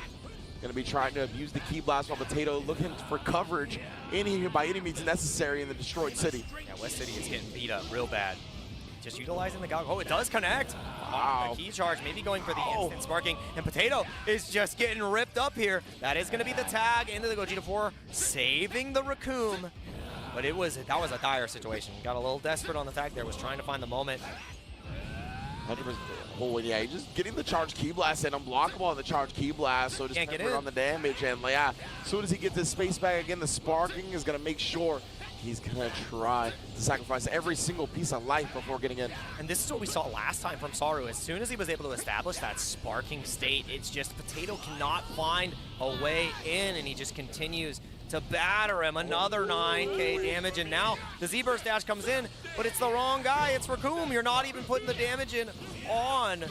going to be trying to abuse the Ki Blast while Potato looking for coverage in here by any means necessary in the destroyed city. Yeah, West City is getting beat up real bad. Just utilizing the goggle. Oh, it does connect. Wow. The key charge, maybe going for the instant sparking. And Potato is just getting ripped up here. That is going to be the tag into the Gogeta 4, saving the Raccoon. But that was a dire situation. Got a little desperate on the tag there, was trying to find the moment. 100%. Oh, yeah, just getting the charged Ki Blast and unblockable on the charged Ki Blast, so just temper on the damage. And yeah, as soon as he gets his space back again, the sparking is going to make sure he's going to try to sacrifice every single piece of life before getting in. And this is what we saw last time from Saru. As soon as he was able to establish that sparking state, it's just Potato cannot find a way in, and he just continues to batter him. Another 9K damage, and now the Z-Burst dash comes in, but it's the wrong guy. It's Raccoon. You're not even putting the damage in on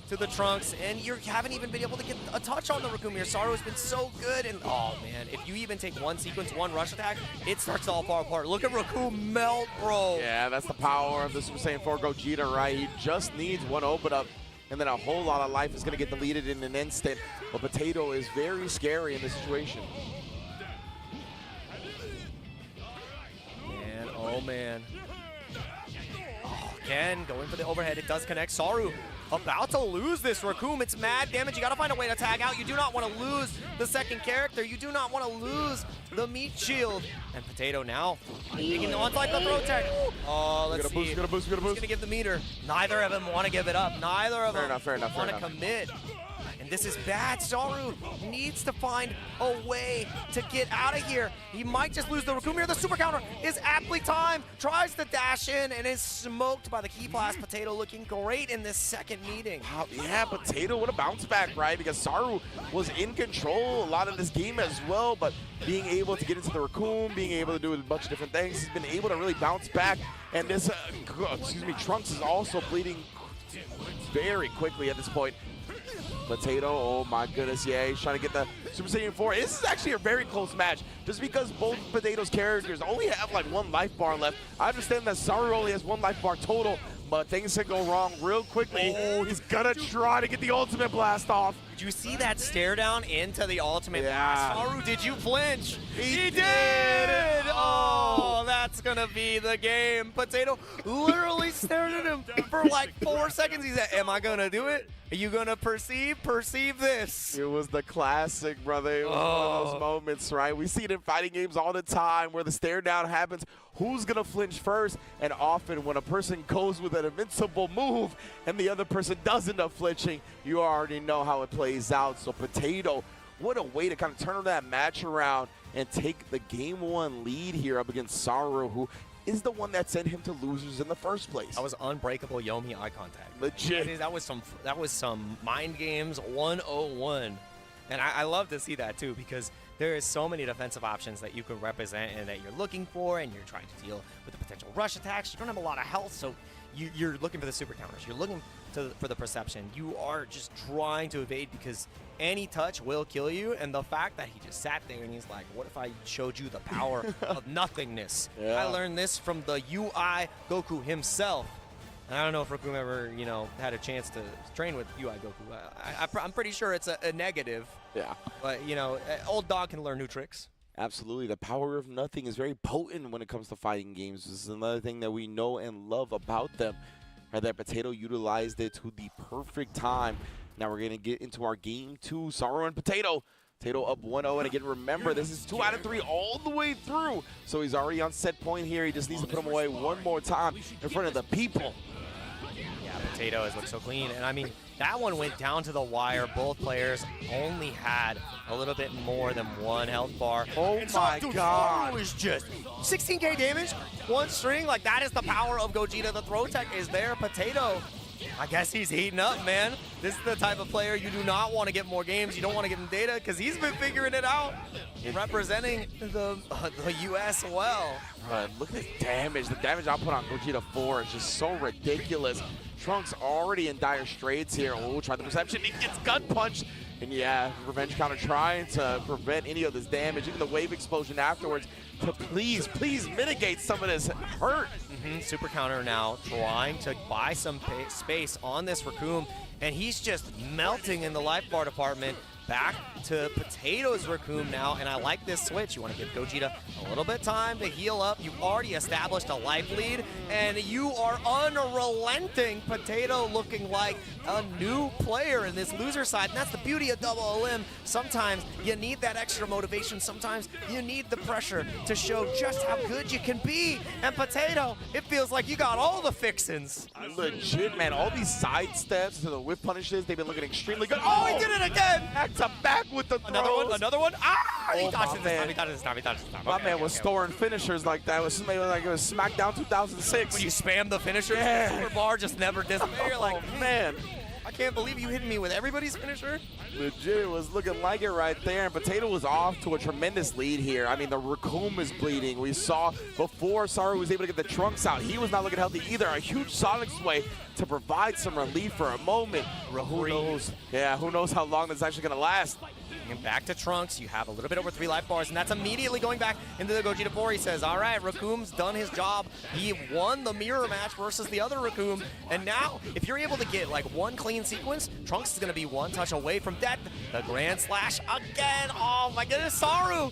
to the Trunks, and you haven't even been able to get a touch on the Raccoon here. Saru's been so good, and oh man, if you even take one sequence, one rush attack, it starts to all fall apart. Look at Raccoon melt, bro. Yeah, that's the power of the Super Saiyan 4 Gogeta, right? He just needs one open up, and then a whole lot of life is going to get deleted in an instant. But Potato is very scary in this situation. Man, oh man. Oh, again, going for the overhead. It does connect. Saru about to lose this Raccoon. It's mad damage. You got to find a way to tag out. You do not want to lose the second character. You do not want to lose the meat shield. And Potato now taking the onslaught, the throw tech. Oh, let's see. Gonna boost. He's going to give the meter. Neither of them want to give it up. Neither of them want to commit. And this is bad. Saru needs to find a way to get out of here. He might just lose the Raccoon here. The super counter is aptly timed. Tries to dash in and is smoked by the key blast. Potato looking great in this second meeting. Yeah, Potato, what a bounce back, right? Because Saru was in control a lot of this game as well, but being able to get into the Raccoon, being able to do a bunch of different things, he's been able to really bounce back. And this, Trunks is also bleeding very quickly at this point. Potato, oh my goodness, yeah, he's trying to get the Super Saiyan 4. This is actually a very close match, just because both Potato's characters only have like one life bar left. I understand that Saru only has one life bar total, but things can go wrong real quickly. Oh, he's gonna try to get the ultimate blast off. Did you see that stare down into the ultimate blast? Saru, did you flinch? He did! Oh, that's gonna be the game. Potato literally stared at him for like 4 seconds. He said, am I gonna do it? Are you gonna perceive this? It was the classic, brother. It was one of those moments, right? We see it in fighting games all the time where the stare down happens. Who's gonna flinch first? And often when a person goes with an invincible move and the other person does end up flinching, you already know how it plays out. So Potato, what a way to kind of turn that match around and take the game 1 lead here up against Saru, who is the one that sent him to losers in the first place. That was unbreakable Yomi eye contact. Legit. That was some mind games 101. And I love to see that too, because there is so many defensive options that you can represent and that you're looking for, and you're trying to deal with the potential rush attacks. You don't have a lot of health, so you're looking for the super counters. You're looking for the perception. You are just trying to evade because any touch will kill you. And the fact that he just sat there and he's like, what if I showed you the power of nothingness? Yeah. I learned this from the UI Goku himself. And I don't know if Raccoon ever, had a chance to train with UI Goku. I'm pretty sure it's a negative. Yeah. But, old dog can learn new tricks. Absolutely. The power of nothing is very potent when it comes to fighting games. This is another thing that we know and love about them. Right, that Potato utilized it to the perfect time. Now we're going to get into our game 2. Saru and Potato. Potato up 1-0. And again, remember, this is 2 out of 3 all the way through. So he's already on set point here. He just needs to put him away one more time in front of the people. Yeah, Potato has looked so clean. And I mean, that one went down to the wire. Both players only had a little bit more than one health bar. Oh my God. It was just 16k damage, one string. Like, that is the power of Gogeta. The throw tech is there. Potato, I guess he's heating up, man. This is the type of player you do not want to get more games. You don't want to give him data because he's been figuring it out, representing the U.S. well. Look at the damage. The damage output on Gogeta 4 is just so ridiculous. Trunks already in dire straits here. Oh, try the perception. He gets gut punched. And yeah, revenge counter trying to prevent any of this damage. Even the wave explosion afterwards to please mitigate some of this hurt. Super counter now trying to buy some space on this Raccoon. And he's just melting in the life bar department. Back to Potato's Raccoon now, and I like this switch. You want to give Gogeta a little bit of time to heal up. You've already established a life lead, and you are unrelenting. Potato looking like a new player in this loser side, and that's the beauty of Double Elim. Sometimes you need that extra motivation. Sometimes you need the pressure to show just how good you can be. And Potato, it feels like you got all the fixins. Legit, man. All these side steps to the whip punishes, they've been looking extremely good. Oh, he did it again! Back to back with the throws. Another one. Ah! Oh, he dodged it this time. He dodged it this time. My man was storing finishers like that. It was maybe like it was SmackDown 2006. When you spam the finisher, yeah. the super bar just never disappears. You're like, man. I can't believe you hitting me with everybody's finisher. Legit, it was looking like it right there, and Potato was off to a tremendous lead here. I mean, the Raccoon is bleeding. We saw before Saru was able to get the Trunks out, he was not looking healthy either. A huge Sonic Sway to provide some relief for a moment. Who knows? Yeah, who knows how long this is actually gonna last. And back to Trunks, you have a little bit over 3 life bars, and that's immediately going back into the Gogeta 4. He says, all right, Raccoon's done his job. He won the mirror match versus the other Raccoon, and now, if you're able to get like one clean sequence, Trunks is gonna be one touch away from death. The Grand Slash again, oh my goodness, Saru!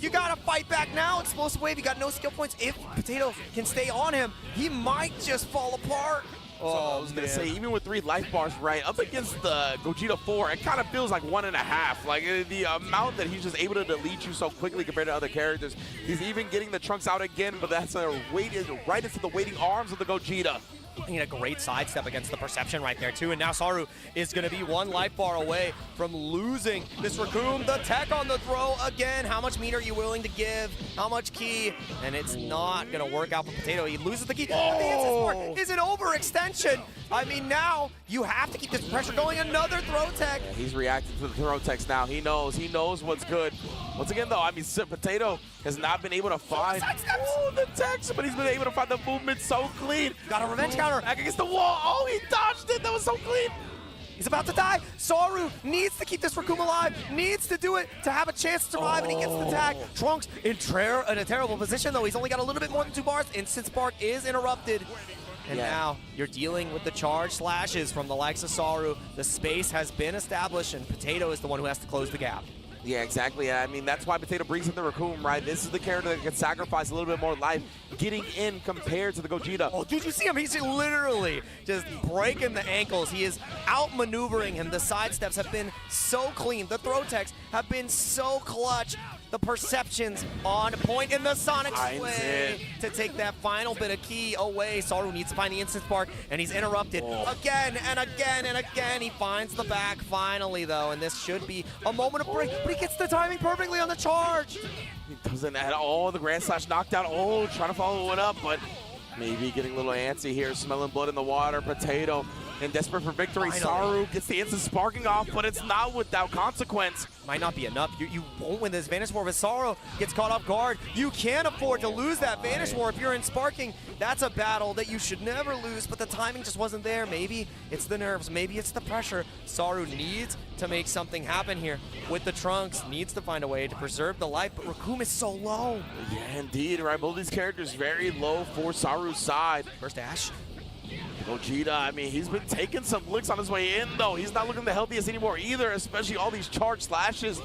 You gotta fight back now, Explosive Wave, you got no skill points. If Potato can stay on him, he might just fall apart. I was going to say, even with 3 life bars right up against the Gogeta 4, it kind of feels like 1.5. Like the amount that he's just able to delete you so quickly compared to other characters. He's even getting the Trunks out again, but that's right into the waiting arms of the Gogeta. A great sidestep against the Perception right there too, and now Saru is going to be 1 life bar away from losing this Raccoon. The tech on the throw again. How much meat are you willing to give? How much ki? And it's not going to work out for Potato. He loses the ki. Oh. The instant spark is an overextension. I mean, now you have to keep this pressure going. Another throw tech. Yeah, he's reacting to the throw techs now. He knows what's good. Once again, though, I mean, Potato has not been able to find the techs, but he's been able to find the movement so clean. Got a revenge counter. Back against the wall. Oh, he dodged it. That was so clean. He's about to die. Saru needs to keep this Raccoon alive, needs to do it to have a chance to survive, and he gets the tag. Trunks in a terrible position, though. He's only got a little bit more than 2 bars. Instant Spark is interrupted. And now you're dealing with the charge slashes from the likes of Saru. The space has been established, and Potato is the one who has to close the gap. Yeah, exactly. I mean, that's why Potato brings in the Raccoon, right? This is the character that can sacrifice a little bit more life getting in compared to the Gogeta. Oh, dude, you see him? He's literally just breaking the ankles. He is outmaneuvering him. The sidesteps have been so clean. The throw techs have been so clutch. The Perceptions on point in the Sonic Sway to take that final bit of ki away. Saru needs to find the instant spark, and he's interrupted again and again and again. He finds the back finally, though, and this should be a moment of break, but he gets the timing perfectly on the charge. He doesn't at all. The Grand Slash knockdown. Oh, trying to follow it up, but maybe getting a little antsy here, smelling blood in the water. Potato and desperate for victory. Saru gets the instant sparking off, but it's not without consequence. Might not be enough. You won't win this Vanish War, but Saru gets caught off guard. You can't afford to lose that Vanish War if you're in sparking. That's a battle that you should never lose, but the timing just wasn't there. Maybe it's the nerves, maybe it's the pressure. Saru needs to make something happen here with the Trunks, needs to find a way to preserve the life, but Raccoon is so low. Yeah, indeed, right? Both these characters very low for Saru's side. First Ash. Gogeta, I mean, he's been taking some licks on his way in, though. He's not looking the healthiest anymore either, especially all these charge slashes.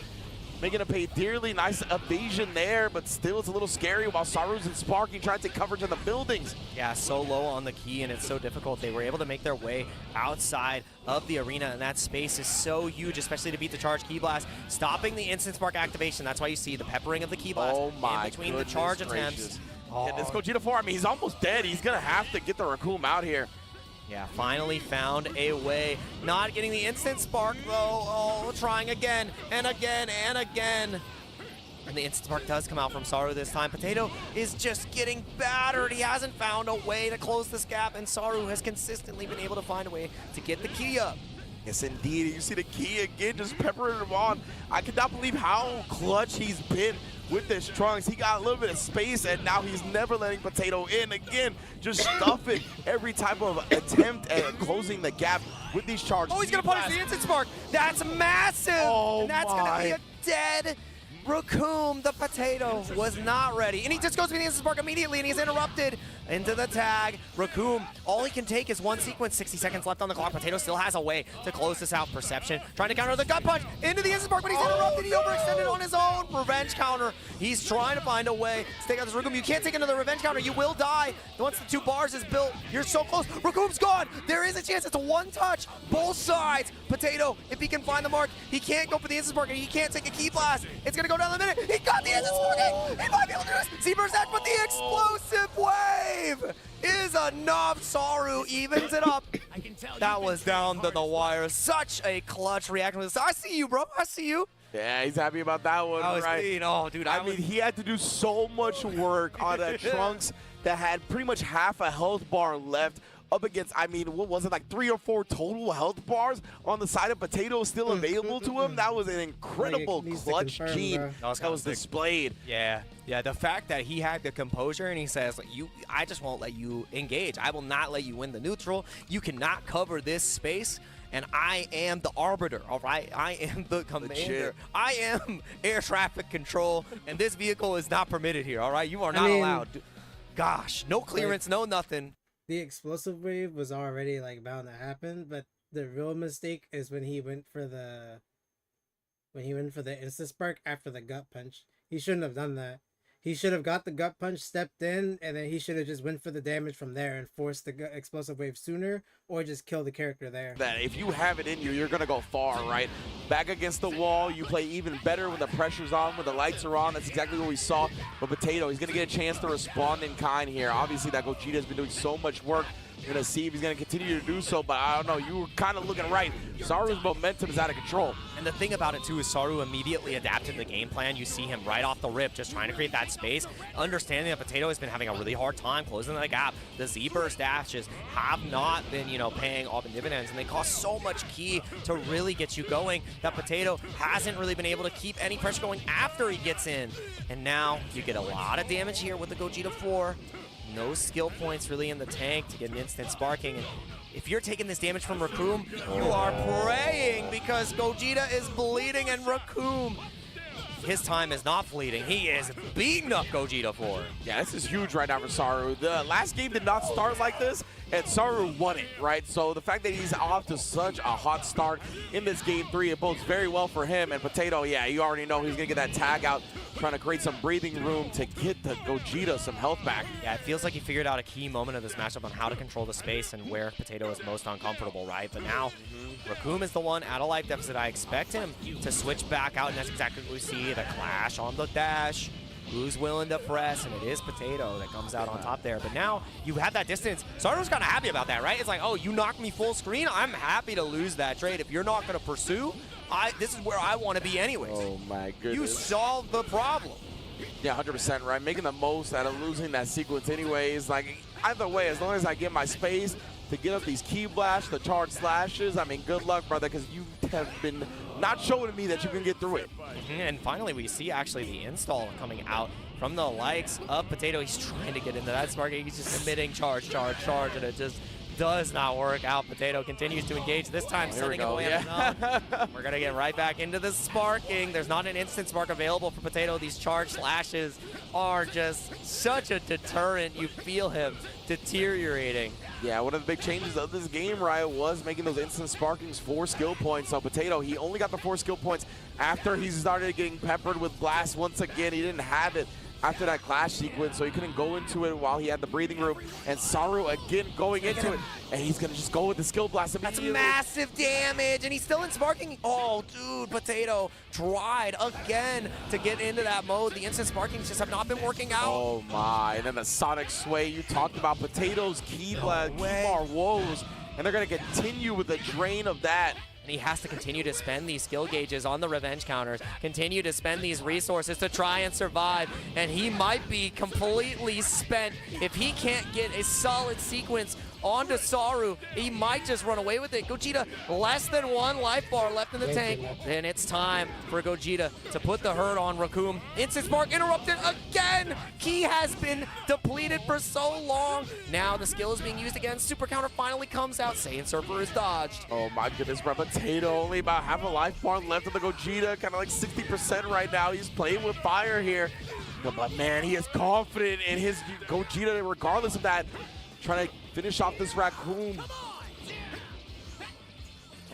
Making it pay dearly. Nice evasion there, but still it's a little scary while Saru's and Sparking trying to take coverage in the buildings. Yeah, so low on the ki, and it's so difficult. They were able to make their way outside of the arena, and that space is so huge, especially to beat the charge ki blast. Stopping the instant spark activation, that's why you see the peppering of the ki blast in between the charge attempts. Yeah, this Gogeta 4, I mean, he's almost dead. He's going to have to get the Raccoon out here. Yeah, finally found a way. Not getting the instant spark, though. Oh, trying again and again and again. And the instant spark does come out from Saru this time. Potato is just getting battered. He hasn't found a way to close this gap, and Saru has consistently been able to find a way to get the ki up. Yes, indeed. You see the ki again, just peppering him on. I cannot believe how clutch he's been with this Trunks. He got a little bit of space, and now he's never letting Potato in again. Just stuffing every type of attempt at closing the gap with these charges. Oh, he's going to punish the instant spark. That's massive. Oh, and that's going to be a dead Raccoon. The Potato was not ready. And he just goes for the instant spark immediately, and he's interrupted into the tag. Raccoon, all he can take is one sequence. 60 seconds left on the clock. Potato still has a way to close this out. Perception trying to counter the gut punch into the instant spark, but he's interrupted. He overextended on his own. Revenge counter. He's trying to find a way to take out this Raccoon. You can't take another revenge counter. You will die. Once the 2 bars is built, you're so close. Raccoon's gone. There is a chance. It's a one touch. Both sides. Potato, if he can find the mark, he can't go for the instant spark, and he can't take a ki blast. It's going to go down the minute. He got the instant spark. He might be able to do this. Z-burst Edge, but the explosive wave is enough. Saru evens it up. That was down to the wire. Such a clutch reaction. I see you, bro. I see you. Yeah, he's happy about that one, That was right? clean. Oh, dude. I mean, he had to do so much work on that Trunks that had pretty much half a health bar left. up against, I mean, what was it, like 3 or 4 total health bars on the side of Potato still available to him? That was an incredible clutch gene that was displayed. Yeah, the fact that he had the composure and he says, like, I just won't let you engage. I will not let you win the neutral. You cannot cover this space. And I am the arbiter, all right? I am the commander. Legit. I am air traffic control, and this vehicle is not permitted here, all right? You are not allowed. Gosh, no clearance, no nothing. The explosive wave was already like bound to happen, but the real mistake is when he went for the instant spark after the gut punch. He shouldn't have done that. He should have got the gut punch, stepped in, and then he should have just went for the damage from there and forced the explosive wave sooner, or just kill the character there. That if you have it in you, you're going to go far, right? Back against the wall, you play even better when the pressure's on, when the lights are on. That's exactly what we saw. But Potato, he's going to get a chance to respond in kind here. Obviously, that Gogeta has been doing so much work. We're going to see if he's going to continue to do so, but I don't know. You were kind of looking right. Saru's momentum is out of control. And the thing about it, too, is Saru immediately adapted the game plan. You see him right off the rip just trying to create that space, understanding that Potato has been having a really hard time closing the gap. The Z-burst dashes have not been, paying off in dividends, and they cost so much ki to really get you going that Potato hasn't really been able to keep any pressure going after he gets in. And now you get a lot of damage here with the Gogeta 4. No skill points really in the tank to get an instant sparking. And if you're taking this damage from Raccoon, you are praying because Gogeta is bleeding and Raccoon, his time is not fleeting. He is beating up Gogeta 4. Yeah, this is huge right now for Saru. The last game did not start like this, and Saru won it, right? So the fact that he's off to such a hot start in this game 3, it bodes very well for him. And Potato, yeah, you already know he's going to get that tag out, trying to create some breathing room to get the Gogeta some health back. Yeah, it feels like he figured out a key moment of this matchup on how to control the space and where Potato is most uncomfortable, right? But now, Raccoon is the one at a life deficit. I expect him to switch back out, and that's exactly what we see. The clash on the dash. Who's willing to press? And it is Potato that comes out on top there. But now you have that distance. Saru's kind of happy about that, right? It's like, oh, you knocked me full screen? I'm happy to lose that trade. If you're not going to pursue, this is where I want to be anyways. Oh, my goodness. You solved the problem. Yeah, 100%, right? Making the most out of losing that sequence anyways. Like, either way, as long as I get my space to get up these key blasts, the charge slashes, I mean, good luck, brother, because you have been not showing me that you can get through it. And finally, we see actually the install coming out from the likes of Potato. He's trying to get into that sparking. He's just submitting charge, and it just does not work out. Potato continues to engage, this time sending him away. We're going to get right back into the sparking. There's not an instant spark available for Potato. These charge slashes are just such a deterrent. You feel him deteriorating. Yeah, one of the big changes of this game, right, was making those instant sparkings 4 skill points. So Potato, he only got the 4 skill points after he started getting peppered with blasts once again. He didn't have it after that clash sequence, so he couldn't go into it while he had the breathing room. And Saru again going into it, and he's gonna just go with the skill blast immediately. That's massive damage, and he's still in sparking. Oh, dude, Potato tried again to get into that mode. The instant sparkings just have not been working out. Oh my, and then the Sonic Sway. You talked about Potato's key bar woes, and they're gonna continue with the drain of that. And he has to continue to spend these skill gauges on the revenge counters, continue to spend these resources to try and survive, and he might be completely spent. If he can't get a solid sequence onto Saru, he might just run away with it. Gogeta, less than 1 life bar left in the tank. Then it's time for Gogeta to put the hurt on Raccoon. Instant spark interrupted again. Ki has been depleted for so long. Now the skill is being used again. Super counter finally comes out. Saiyan Surfer is dodged. Oh my goodness, bro. Potato only about half a life bar left of the Gogeta, kind of like 60% right now. He's playing with fire here. But man, he is confident in his Gogeta regardless of that. Trying to finish off this Raccoon.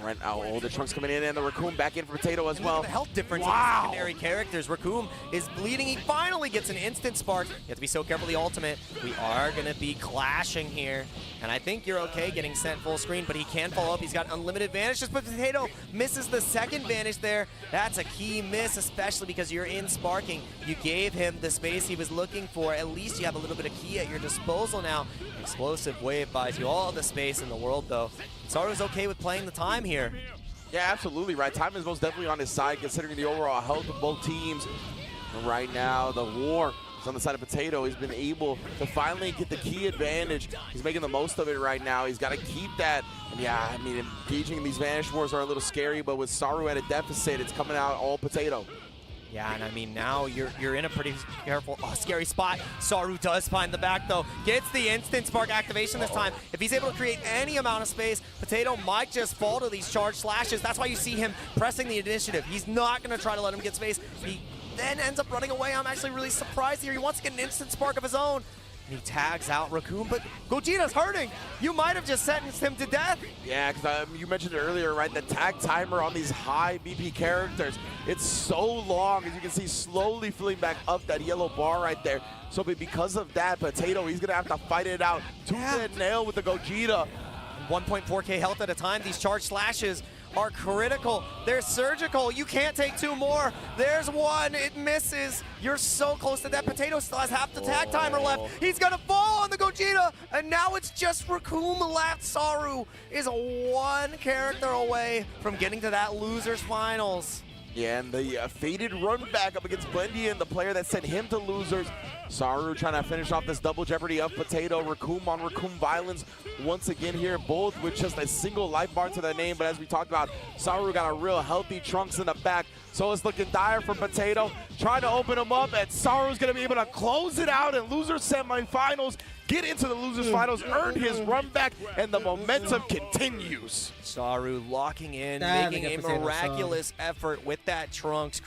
Right now, oh, the Trunks coming in, and the Raccoon back in for Potato as well. The health difference in the secondary characters. Raccoon is bleeding. He finally gets an instant spark. You have to be so careful the ultimate. We are going to be clashing here. And I think you're okay getting sent full screen, but he can follow up. He's got unlimited vanishes, but Potato misses the second vanish there. That's a key miss, especially because you're in sparking. You gave him the space he was looking for. At least you have a little bit of ki at your disposal now. Explosive wave buys you all the space in the world, though. Saru's okay with playing the time here. Yeah, absolutely, right. Time is most definitely on his side, considering the overall health of both teams. And right now, the war So on the side of Potato, he's been able to finally get the key advantage. He's making the most of it right now. He's got to keep that. And yeah, I mean, engaging in these Vanish Wars are a little scary, but with Saru at a deficit, it's coming out all Potato. Yeah, and I mean, now you're in a pretty scary spot. Saru does find the back, though. Gets the instant spark activation this time. If he's able to create any amount of space, Potato might just fall to these charged slashes. That's why you see him pressing the initiative. He's not going to try to let him get space. He then ends up running away. I'm actually really surprised here. He wants to get an instant spark of his own. And he tags out Raccoon, but Gogeta's hurting. You might have just sentenced him to death. Yeah, because you mentioned it earlier, right? The tag timer on these high BP characters, it's so long, as you can see, slowly filling back up that yellow bar right there. So because of that, Potato, he's going to have to fight it out tooth and nail with the Gogeta. 1.4k health at a time. These charged slashes are critical. They're surgical. You can't take two more. There's one. It misses. You're so close to that. Potato still has half the tag timer left. He's going to fall on the Gogeta, and now it's just Raccoon left. Saru is one character away from getting to that losers finals. Yeah, and the faded run back up against Blendian, the player that sent him to losers. Saru trying to finish off this double jeopardy of Potato. Raccoon on Raccoon violence once again here, both with just a single life bar to their name. But as we talked about, Saru got a real healthy Trunks in the back. So it's looking dire for Potato. Trying to open him up, and Saru's going to be able to close it out in loser semifinals. Get into the losers finals, earn his run back, and the momentum continues. Saru locking in, making a miraculous effort with that Trunks,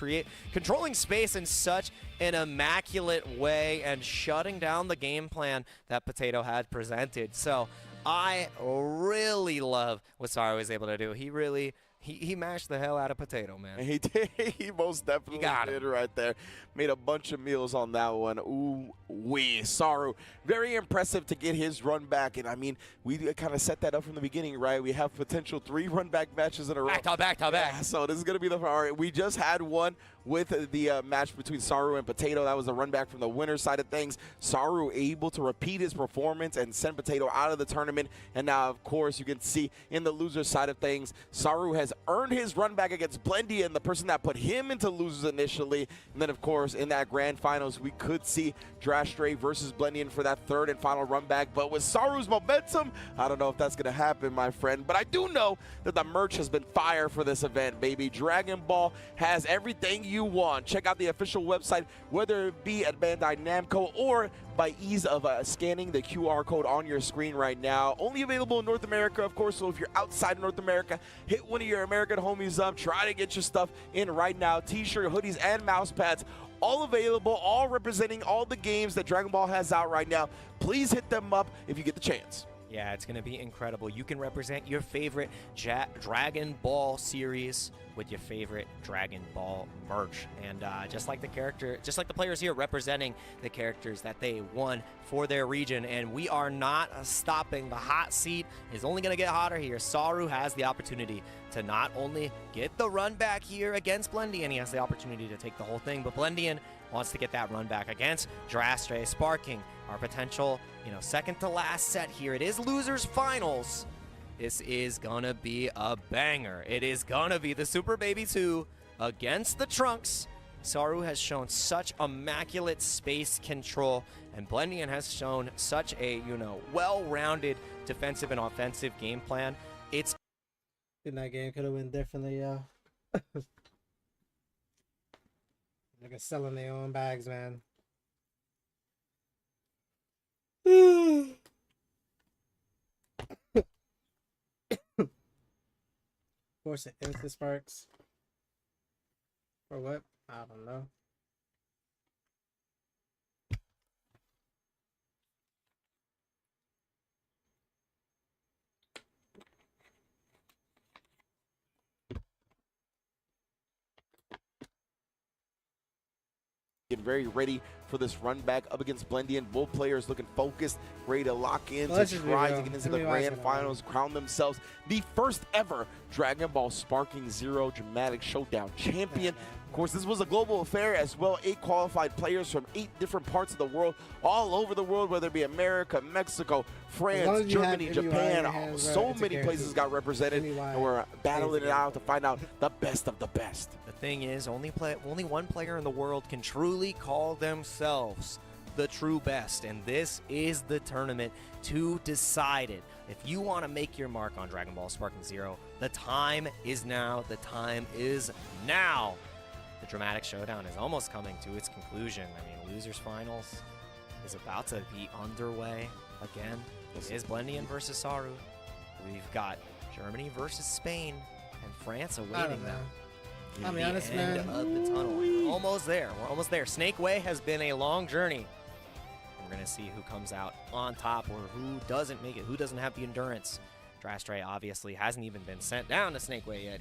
controlling space in such an immaculate way and shutting down the game plan that Potato had presented. So I really love what Saru was able to do. He mashed the hell out of Potato, man. He did. He most definitely did right there. Made a bunch of meals on that one. Ooh, wee. Saru, very impressive to get his run back. And, I mean, we kind of set that up from the beginning, right? We have potential 3 run back matches in a row. Back to back. So this is going to be the – all right, we just had one with the match between Saru and Potato. That was the run back from the winner's side of things. Saru able to repeat his performance and send Potato out of the tournament. And now, of course, you can see in the loser's side of things, Saru has earned his run back against Blendian, the person that put him into losers initially. And then, of course, in that grand finals, we could see Drastray versus Blendian for that third and final run back. But with Saru's momentum, I don't know if that's going to happen, my friend. But I do know that the merch has been fire for this event, baby. Dragon Ball has everything you want. Check out the official website, whether it be at Bandai Namco or by ease of scanning the QR code on your screen right now. Only available in North America, of course, so if you're outside North America, hit one of your American homies up. Try to get your stuff in right now. T-shirt, hoodies, and mouse pads, all available, all representing all the games that Dragon Ball has out right now. Please hit them up if you get the chance. Yeah, it's going to be incredible. You can represent your favorite Dragon Ball series with your favorite Dragon Ball merch. And just like the players here representing the characters that they won for their region. And we are not stopping. The hot seat is only going to get hotter here. Saru has the opportunity to not only get the run back here against Blendian, he has the opportunity to take the whole thing, but Blendian wants to get that run back against Drastray, sparking our potential, second to last set here. It is losers finals. This is gonna be a banger. It is gonna be the Super Baby 2 against the Trunks. Saru has shown such immaculate space control, and Blendian has shown such a, well-rounded defensive and offensive game plan. It's that game could have went differently, yo. They're selling their own bags, man. Force it into sparks. For what? I don't know. Get very ready for this run back up against Blendian. Both players looking focused, ready to lock in to try to get into the grand finals, crown themselves the first ever Dragon Ball Sparking Zero Dramatic Showdown champion. Of course, this was a global affair as well. 8 qualified players from 8 different parts of the world, all over the world, whether it be America, Mexico, France, Germany, Japan. So many places got represented, and we're battling it out to find out the best of the best. The thing is, only one player in the world can truly call themselves the true best, and this is the tournament to decide it. If you want to make your mark on Dragon Ball Sparking Zero, the time is now. The time is now. The dramatic showdown is almost coming to its conclusion. I mean, losers finals is about to be underway again. It is Blendian versus Saru. We've got Germany versus Spain and France awaiting them. I'll be The honest, end man. of the tunnel. We're almost there. We're almost there. Snake Way has been a long journey. We're going to see who comes out on top or who doesn't make it, who doesn't have the endurance. Drastray obviously hasn't even been sent down to Snake Way yet.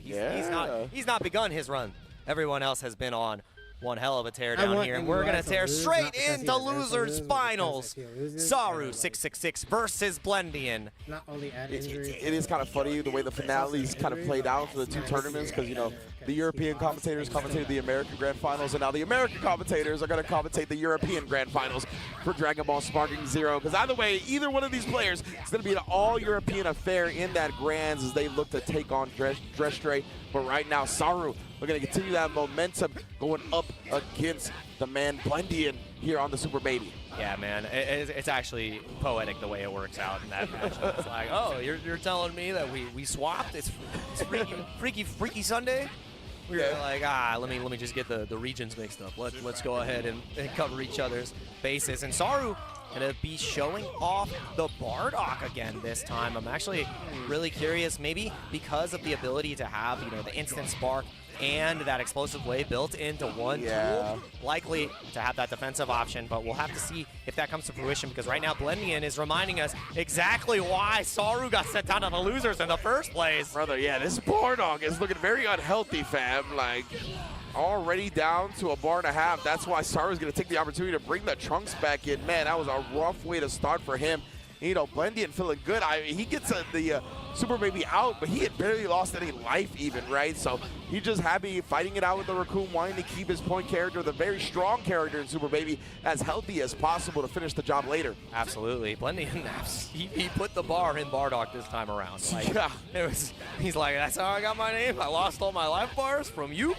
He's not begun his run. Everyone else has been on one hell of a tear down here, and we're going to tear straight into losers finals. Saru 666 versus Blendian. Not only add injury. It is kind of funny the way the finales kind of played out for the two tournaments, because, you know, the European commentators commentated the American Grand Finals, and now the American commentators are going to commentate the European Grand Finals for Dragon Ball Sparking Zero. Because either way, either one of these players is going to be an all-European affair in that Grands as they look to take on Drastray. But right now, Saru, we're going to continue that momentum going up against the man Blendian here on the Super Baby. Yeah, man, it's actually poetic the way it works out in that matchup. It's like, oh, you're telling me that we swapped? It's freaky Sunday? We were like, let me just get the regions mixed up. Let's go ahead and cover each other's bases. And Saru gonna be showing off the Bardock again this time. I'm actually really curious, maybe because of the ability to have, you know, the instant spark and that explosive wave built into one tool, likely to have that defensive option, but we'll have to see if that comes to fruition, because right now Blendian is reminding us exactly why Saru got sent down to the losers in the first place. Brother, yeah, this Bardock is looking very unhealthy, fam. Like, already down to a bar and a half. That's why Saru's going to take the opportunity to bring the Trunks back in. Man, that was a rough way to start for him. You know, Blendian feeling good. He gets the Super Baby out, but he had barely lost any life even, right? So he's just happy fighting it out with the Raccoon, wanting to keep his point character, the very strong character in Super Baby, as healthy as possible to finish the job later. Absolutely. Blendian, he put the bar in Bardock this time around. Like, yeah. He's like, that's how I got my name. I lost all my life bars from you.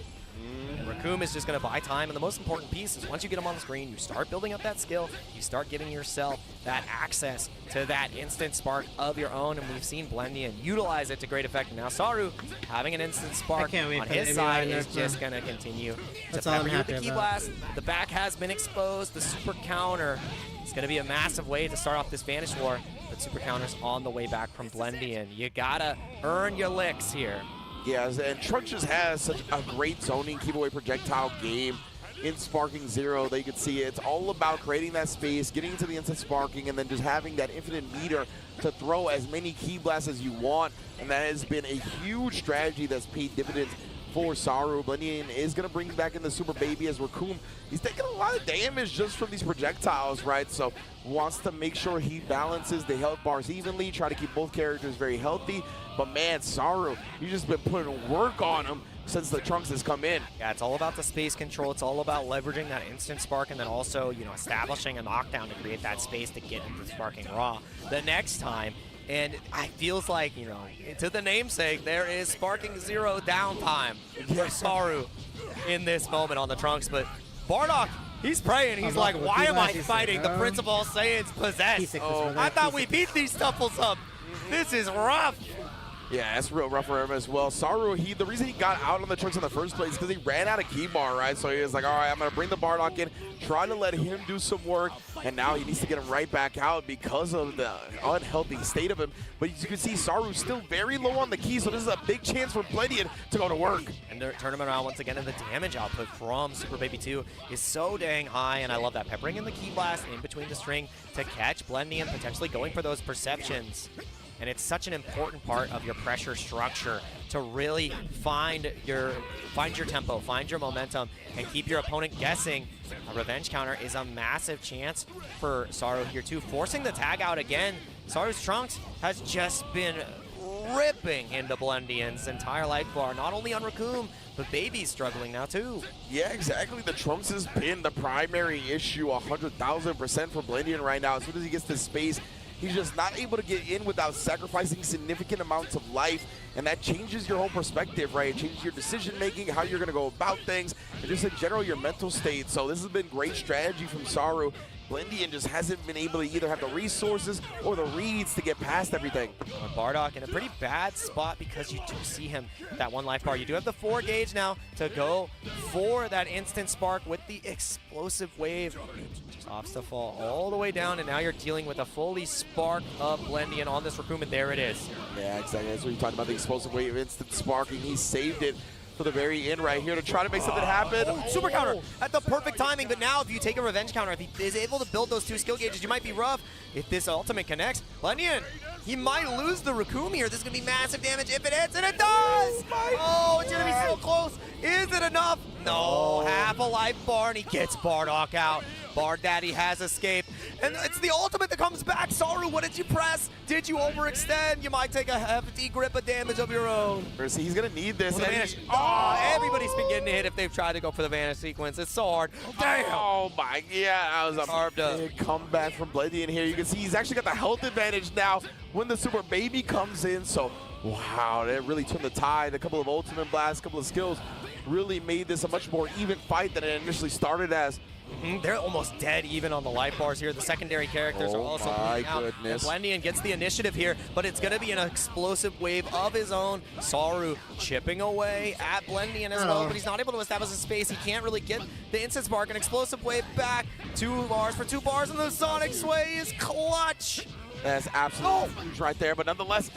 Raccoon is just going to buy time, and the most important piece is once you get him on the screen, you start building up that skill, you start giving yourself that access to that instant spark of your own, and we've seen Blendian utilize it to great effect. And now Saru, having an instant spark on his side, is just going to continue to pepper you with the Ki Blast. The back has been exposed. The super counter is going to be a massive way to start off this Vanish War, but super counter's on the way back from Blendian. You got to earn your licks here. Yeah, and Trunks just has such a great zoning, keep away projectile game in Sparking Zero that you can see. It's all about creating that space, getting into the instant sparking, and then just having that infinite meter to throw as many Ki Blasts as you want. And that has been a huge strategy that's paid dividends for Saru. Blendian is going to bring back in the Super Baby as Raccoon. He's taking a lot of damage just from these projectiles, right? So wants to make sure he balances the health bars evenly, try to keep both characters very healthy. But man, Saru, he's just been putting work on him since the Trunks has come in. Yeah, it's all about the space control. It's all about leveraging that instant spark, and then also, you know, establishing a knockdown to create that space to get into sparking raw the next time. And it feels like, you know, to the namesake, there is Sparking Zero downtime for Saru in this moment on the Trunks. But Bardock, he's praying. He's like, why am I fighting the Prince of All Saiyans possessed? I thought we beat these tuffles up. This is rough. Yeah, that's real rough for him as well. Saru, the reason he got out on the Trunks in the first place is because he ran out of Ki Bar, right? So he was like, all right, I'm going to bring the Bardock in, try to let him do some work, and now he needs to get him right back out because of the unhealthy state of him. But as you can see, Saru's still very low on the Ki, so this is a big chance for Blendian to go to work. And turn him around once again, and the damage output from Super Baby 2 is so dang high, and I love that. Peppering in the Ki Blast in between the string to catch Blendian, potentially going for those perceptions. And it's such an important part of your pressure structure to really find your tempo, find your momentum, and keep your opponent guessing. A revenge counter is a massive chance for Saru here too. Forcing the tag out again. Saru's Trunks has just been ripping into Blendian's entire life bar, not only on Raccoon, but Baby's struggling now too. Yeah, exactly. The Trunks has been the primary issue 100,000% for Blendian right now. As soon as he gets this space, he's just not able to get in without sacrificing significant amounts of life, and that changes your whole perspective, right? It changes your decision-making, how you're going to go about things, and just in general, your mental state. So this has been great strategy from Saru, Blendian just hasn't been able to either have the resources or the reads to get past everything. Bardock in a pretty bad spot because you do see him that 1 life bar. You do have the 4 gauge now to go for that instant spark with the explosive wave. Just opts to fall all the way down, and now you're dealing with a fully sparked up Blendian on this Raccoon, and there it is. Yeah, exactly. That's what you talked about, the explosive wave, instant sparking. He saved it for the very end right here to try to make something happen. Super counter at the perfect timing, but now if you take a revenge counter, if he is able to build those 2 skill gauges, you might be rough. If this ultimate connects, Blendian, he might lose the Raccoon here. This is going to be massive damage if it hits, and it does! Oh, it's going to be so close. Is it enough? No, half a life bar, and he gets Bardock out. Bard Daddy has escaped, and it's the ultimate that comes back. Saru, what did you press? Did you overextend? You might take a hefty grip of damage of your own. He's going to need this. Everybody's been getting hit if they've tried to go for the vanish sequence. It's so hard. Damn! Oh my, yeah, that was a Carved up. big comeback from Blendian here. You can see he's actually got the health advantage now when the Super Baby comes in. So, wow, that really turned the tide. A couple of ultimate blasts, a couple of skills really made this a much more even fight than it initially started as. They're almost dead even on the life bars here. The secondary characters are also moving out. Goodness. And Blendian gets the initiative here, but it's going to be an explosive wave of his own. Saru chipping away at Blendian as well, but he's not able to establish his space. He can't really get the instant spark. An explosive wave back. 2 bars for 2 bars, and the Sonic Sway is clutch. That's absolutely huge right there, but nonetheless,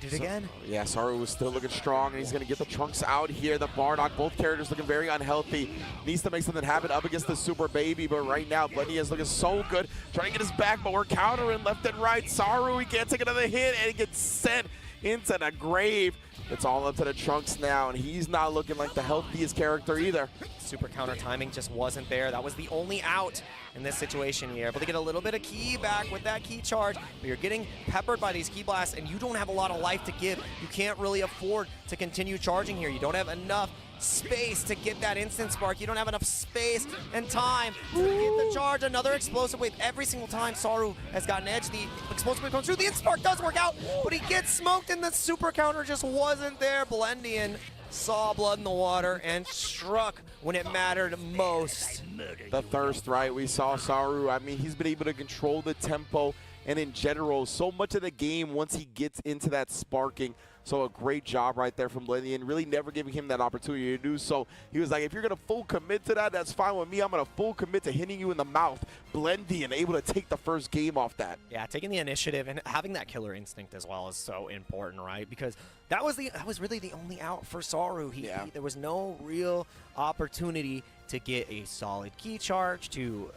Did it again? Yeah, Saru was still looking strong, and he's going to get the Trunks out here. The Bardock, both characters looking very unhealthy. Needs to make something happen up against the Super Baby, but right now, Blendian is looking so good. Trying to get his back, but we're countering left and right. Saru, he can't take another hit, and he gets sent into the grave. It's all up to the Trunks now, and he's not looking like the healthiest character either. Super counter timing just wasn't there. That was the only out in this situation. You're able to get a little bit of ki back with that ki charge, but you're getting peppered by these ki blasts, and you don't have a lot of life to give. You can't really afford to continue charging here. You don't have enough space to get that instant spark. You don't have enough space and time to get the charge. Another explosive wave. Every single time Saru has gotten edge, the explosive wave comes through. The instant spark does work out, but he gets smoked, and the super counter just wasn't there. Blendian saw blood in the water and struck when it mattered most. The thirst, right? We saw Saru. I mean, he's been able to control the tempo and in general, so much of the game once he gets into that sparking. So a great job right there from Blendian, really never giving him that opportunity to do so. He was like, if you're going to full commit to that, that's fine with me. I'm going to full commit to hitting you in the mouth. Blendian able to take the first game off that. Yeah, taking the initiative and having that killer instinct as well is so important, right? Because that was really the only out for Saru. There was no real opportunity to get a solid key charge, to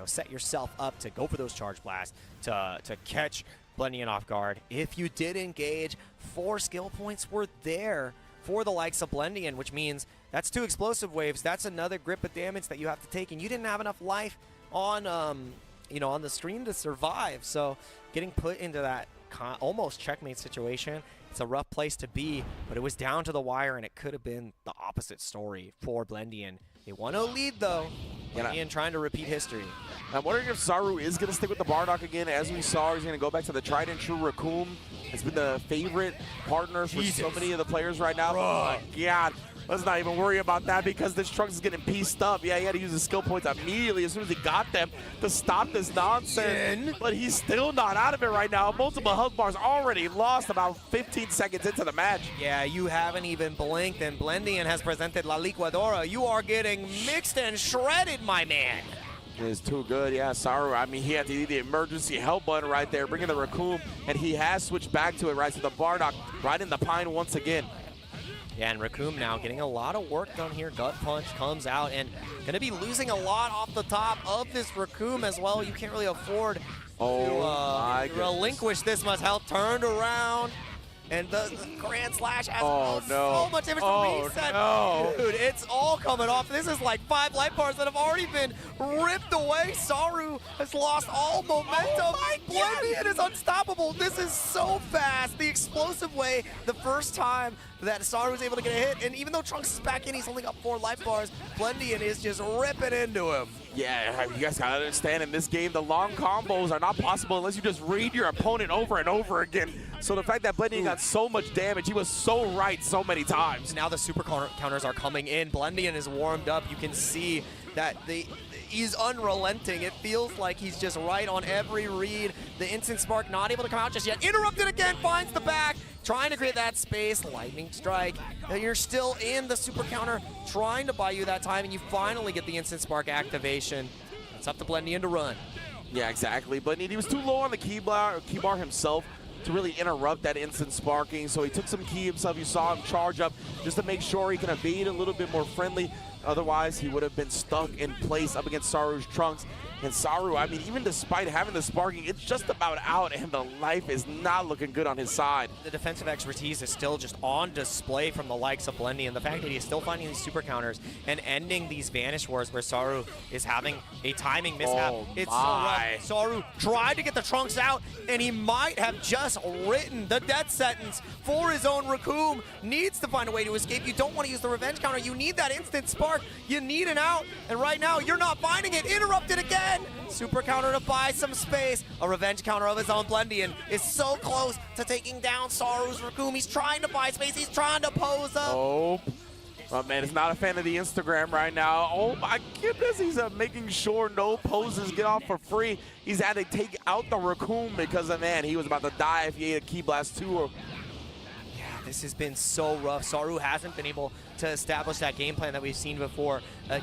set yourself up to go for those charge blasts, to catch Blendian off guard. If you did engage, 4 skill points were there for the likes of Blendian, which means that's 2 explosive waves. That's another grip of damage that you have to take, and you didn't have enough life on on the screen to survive. So getting put into that almost checkmate situation, it's a rough place to be, but it was down to the wire, and it could have been the opposite story for Blendian. They want to lead, though. Blendian trying to repeat history. I'm wondering if Saru is going to stick with the Bardock again. As we saw, he's going to go back to the tried and true Raccoon. It's been the favorite partner for so many of the players right now. Oh my God. Let's not even worry about that because this Trunks is getting pieced up. Yeah, he had to use his skill points immediately as soon as he got them to stop this nonsense. But he's still not out of it right now. Multiple health bars already lost about 15 seconds into the match. Yeah, you haven't even blinked, and Blendian has presented La Licuadora. You are getting mixed and shredded, my man. It's too good, yeah. Saru, I mean, he had to do the emergency help button right there, bringing the Raccoon, and he has switched back to it, right? So the Bardock right in the pine once again. Yeah, and Raccoon now getting a lot of work done here. Gut Punch comes out and going to be losing a lot off the top of this Raccoon as well. You can't really afford to relinquish this much health. Turned around. And the Grand Slash has so much damage to reset. Dude, it's all coming off. This is like 5 life bars that have already been ripped away. Saru has lost all momentum. Blendian is unstoppable. This is so fast. The explosive way, the first time that Saru was able to get a hit, and even though Trunks is back in, he's only got 4 life bars. Blendian is just ripping into him. Yeah, you guys gotta understand, in this game, the long combos are not possible unless you just read your opponent over and over again. So the fact that Blendian got so much damage, he was so right so many times. Now the super counters are coming in. Blendian is warmed up. You can see that he's unrelenting. It feels like he's just right on every read. The instant spark not able to come out just yet. Interrupted again, finds the back, trying to create that space. Lightning strike. You're still in the super counter, trying to buy you that time, and you finally get the instant spark activation. It's up to Blendian to run. Yeah, exactly. But he was too low on the key bar himself to really interrupt that instant sparking. So he took some key himself. You saw him charge up just to make sure he can evade a little bit more friendly. Otherwise, he would have been stuck in place up against Saru's Trunks. And Saru, I mean, even despite having the sparking, it's just about out, and the life is not looking good on his side. The defensive expertise is still just on display from the likes of Blendy, and the fact that he is still finding these super counters and ending these Vanish Wars where Saru is having a timing mishap. Oh It's so rough. Saru tried to get the Trunks out, and he might have just written the death sentence for his own Raccoon. Needs to find a way to escape. You don't want to use the revenge counter. You need that instant spark. You need an out, and right now you're not finding it. Interrupted again. Super counter to buy some space. A revenge counter of his own. Blendian is so close to taking down Saru's Raccoon. He's trying to buy space. He's trying to pose up. Oh, man is not a fan of the Instagram right now. Oh my goodness, he's making sure no poses get off for free. He's had to take out the Raccoon because, man, he was about to die if he ate a Key Blast 2. Yeah, this has been so rough. Saru hasn't been able to establish that game plan that we've seen before.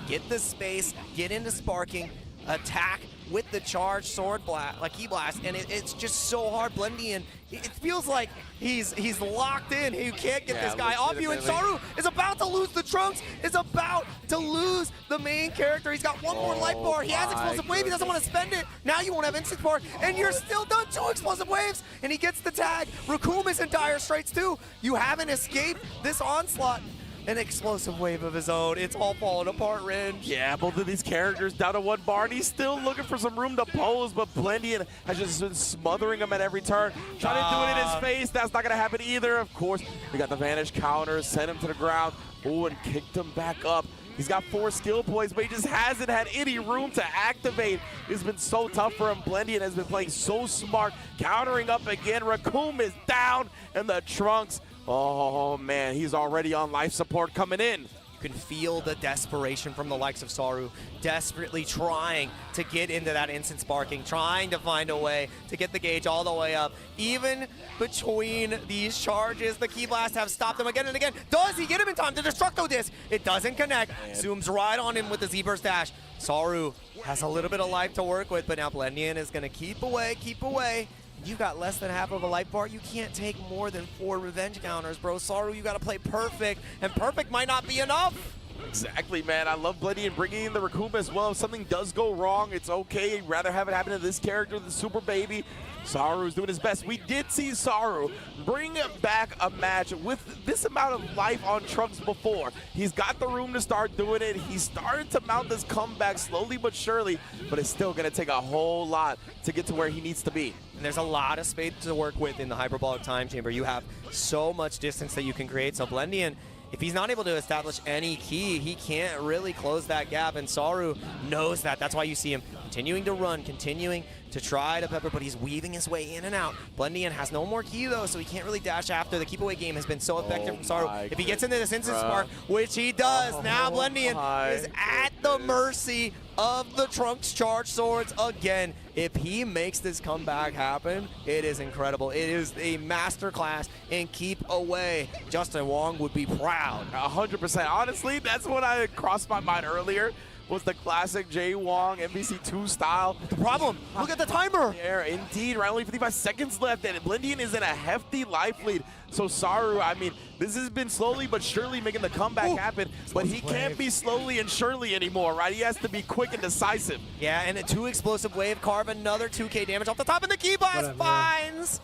Get the space, get into sparking, attack with the charge sword blast, like Key Blast, and it's just so hard. Blendian, it feels like he's locked in. He can't get this guy off you, and Saru is about to lose the Trunks, is about to lose the main character. He's got one more life bar. He has explosive wave. He doesn't want to spend it. Now you won't have instant spark, and you're still done 2 explosive waves, and he gets the tag. Raccoon is in dire straits too. You haven't escaped this onslaught. An explosive wave of his own. It's all falling apart, Ringe. Yeah, both of these characters down to 1 bar, and he's still looking for some room to pose, but Blendian has just been smothering him at every turn. Trying to do it in his face. That's not going to happen either. Of course, we got the Vanish counter, sent him to the ground. Oh, and kicked him back up. He's got 4 skill points, but he just hasn't had any room to activate. It's been so tough for him. Blendian has been playing so smart, countering up again. Raccoon is down, and the Trunks, oh man, he's already on life support coming in. You can feel the desperation from the likes of Saru, desperately trying to get into that instant sparking, trying to find a way to get the gauge all the way up. Even between these charges, the Key Blast have stopped him again and again. Does he get him in time? The Destructo Disc, it doesn't connect. Zooms right on him with the Z-Burst dash. Saru has a little bit of life to work with, but now Blendian is gonna keep away. You got less than half of a life bar. You can't take more than 4 revenge counters, bro. Saru, you gotta play perfect, and perfect might not be enough. Exactly, man. I love Blendian bringing in the Raccoon as well. If something does go wrong, it's okay. I'd rather have it happen to this character than Super Baby. Saru's doing his best. We did see Saru bring back a match with this amount of life on Trunks before. He's got the room to start doing it. He started to mount this comeback slowly but surely, but it's still going to take a whole lot to get to where he needs to be. And there's a lot of space to work with in the Hyperbolic Time Chamber. You have so much distance that you can create. So Blendian, if he's not able to establish any key, he can't really close that gap, and Saru knows that. That's why you see him continuing to run, continuing to try to pepper, but he's weaving his way in and out. Blendian has no more key though, so he can't really dash after. The keep away game has been so effective from Saru. If he gets into this instant spark, which he does, now Blendian is at the mercy of the Trunks charge swords again. If he makes this comeback happen, it is incredible. It is a masterclass in keep away. Justin Wong would be proud. 100%. Honestly, that's what I crossed my mind earlier. Was the classic Jay Wong MVC2 style. The problem, look at the timer. Yeah, indeed, right? Only 55 seconds left, and Blendian is in a hefty life lead. So Saru, I mean, this has been slowly but surely making the comeback happen, but he can't be slowly and surely anymore, right? He has to be quick and decisive. Yeah, and a 2 explosive wave, carve another 2K damage off the top, and the Key Blast finds.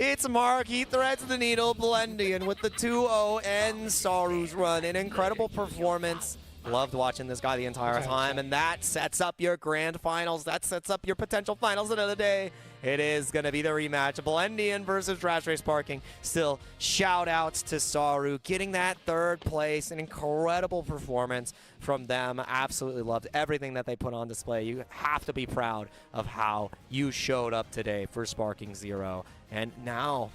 It's Mark, he threads the needle. Blendian with the 2-0 ends Saru's run. An incredible performance. Loved watching this guy the entire time, and that sets up your grand finals. That sets up your potential finals another day. It is going to be the rematch, Blendian versus Trash Race Parking. Still, shout outs to Saru, getting that 3rd place. An incredible performance from them. Absolutely loved everything that they put on display. You have to be proud of how you showed up today for Sparking Zero. And now,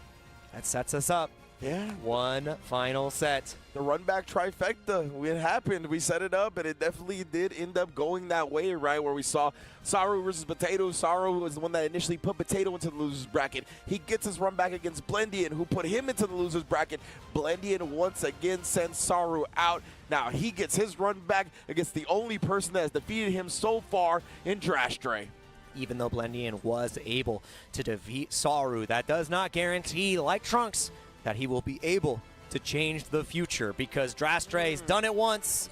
that sets us up Yeah. One final set. The run back trifecta. It happened. We set it up, and it definitely did end up going that way, right? Where we saw Saru versus Potato. Saru was the one that initially put Potato into the loser's bracket. He gets his run back against Blendian, who put him into the loser's bracket. Blendian once again sends Saru out. Now he gets his run back against the only person that has defeated him so far in Drashtray. Even though Blendian was able to defeat Saru, that does not guarantee, like Trunks, that he will be able to change the future, because Drastray's done it once.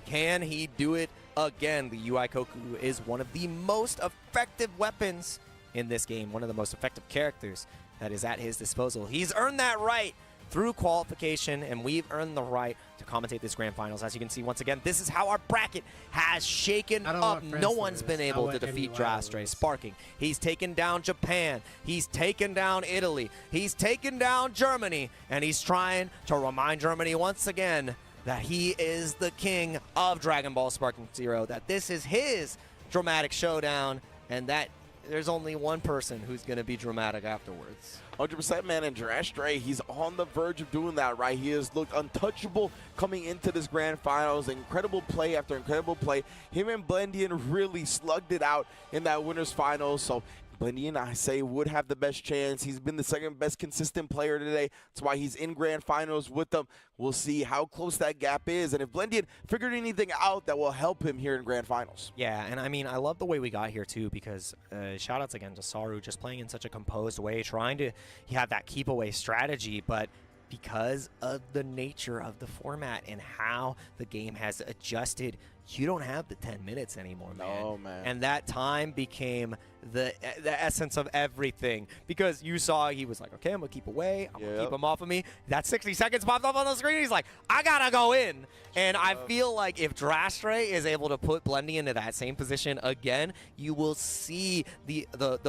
Can he do it again? The UI Koku is one of the most effective weapons in this game, one of the most effective characters that is at his disposal. He's earned that right through qualification, and we've earned the right to commentate this grand finals. As you can see, once again, this is how our bracket has shaken up. No one's been able to defeat Drastray Sparking. He's taken down Japan. He's taken down Italy. He's taken down Germany. And he's trying to remind Germany once again that he is the king of Dragon Ball Sparking Zero, that this is his dramatic showdown, and that there's only one person who's going to be dramatic afterwards. 100%, man, and Drashtray, he's on the verge of doing that, right? He has looked untouchable coming into this grand finals. Incredible play after incredible play. Him and Blendian really slugged it out in that winner's finals. So Blendian, I say, would have the best chance. He's been the second best consistent player today. That's why he's in grand finals with them. We'll see how close that gap is, and if Blendian figured anything out that will help him here in grand finals. Yeah, and I mean, I love the way we got here too, because shout-outs again to Saru, just playing in such a composed way, trying to have that keep-away strategy, but because of the nature of the format and how the game has adjusted, you don't have the 10 minutes anymore, man. No, man. And that time became the essence of everything, because you saw he was like, okay, I'm gonna keep away, I'm gonna keep him off of me. That 60 seconds popped up on the screen. He's like, I gotta go in. And I feel like if Drastray is able to put Blendian into that same position again, you will see the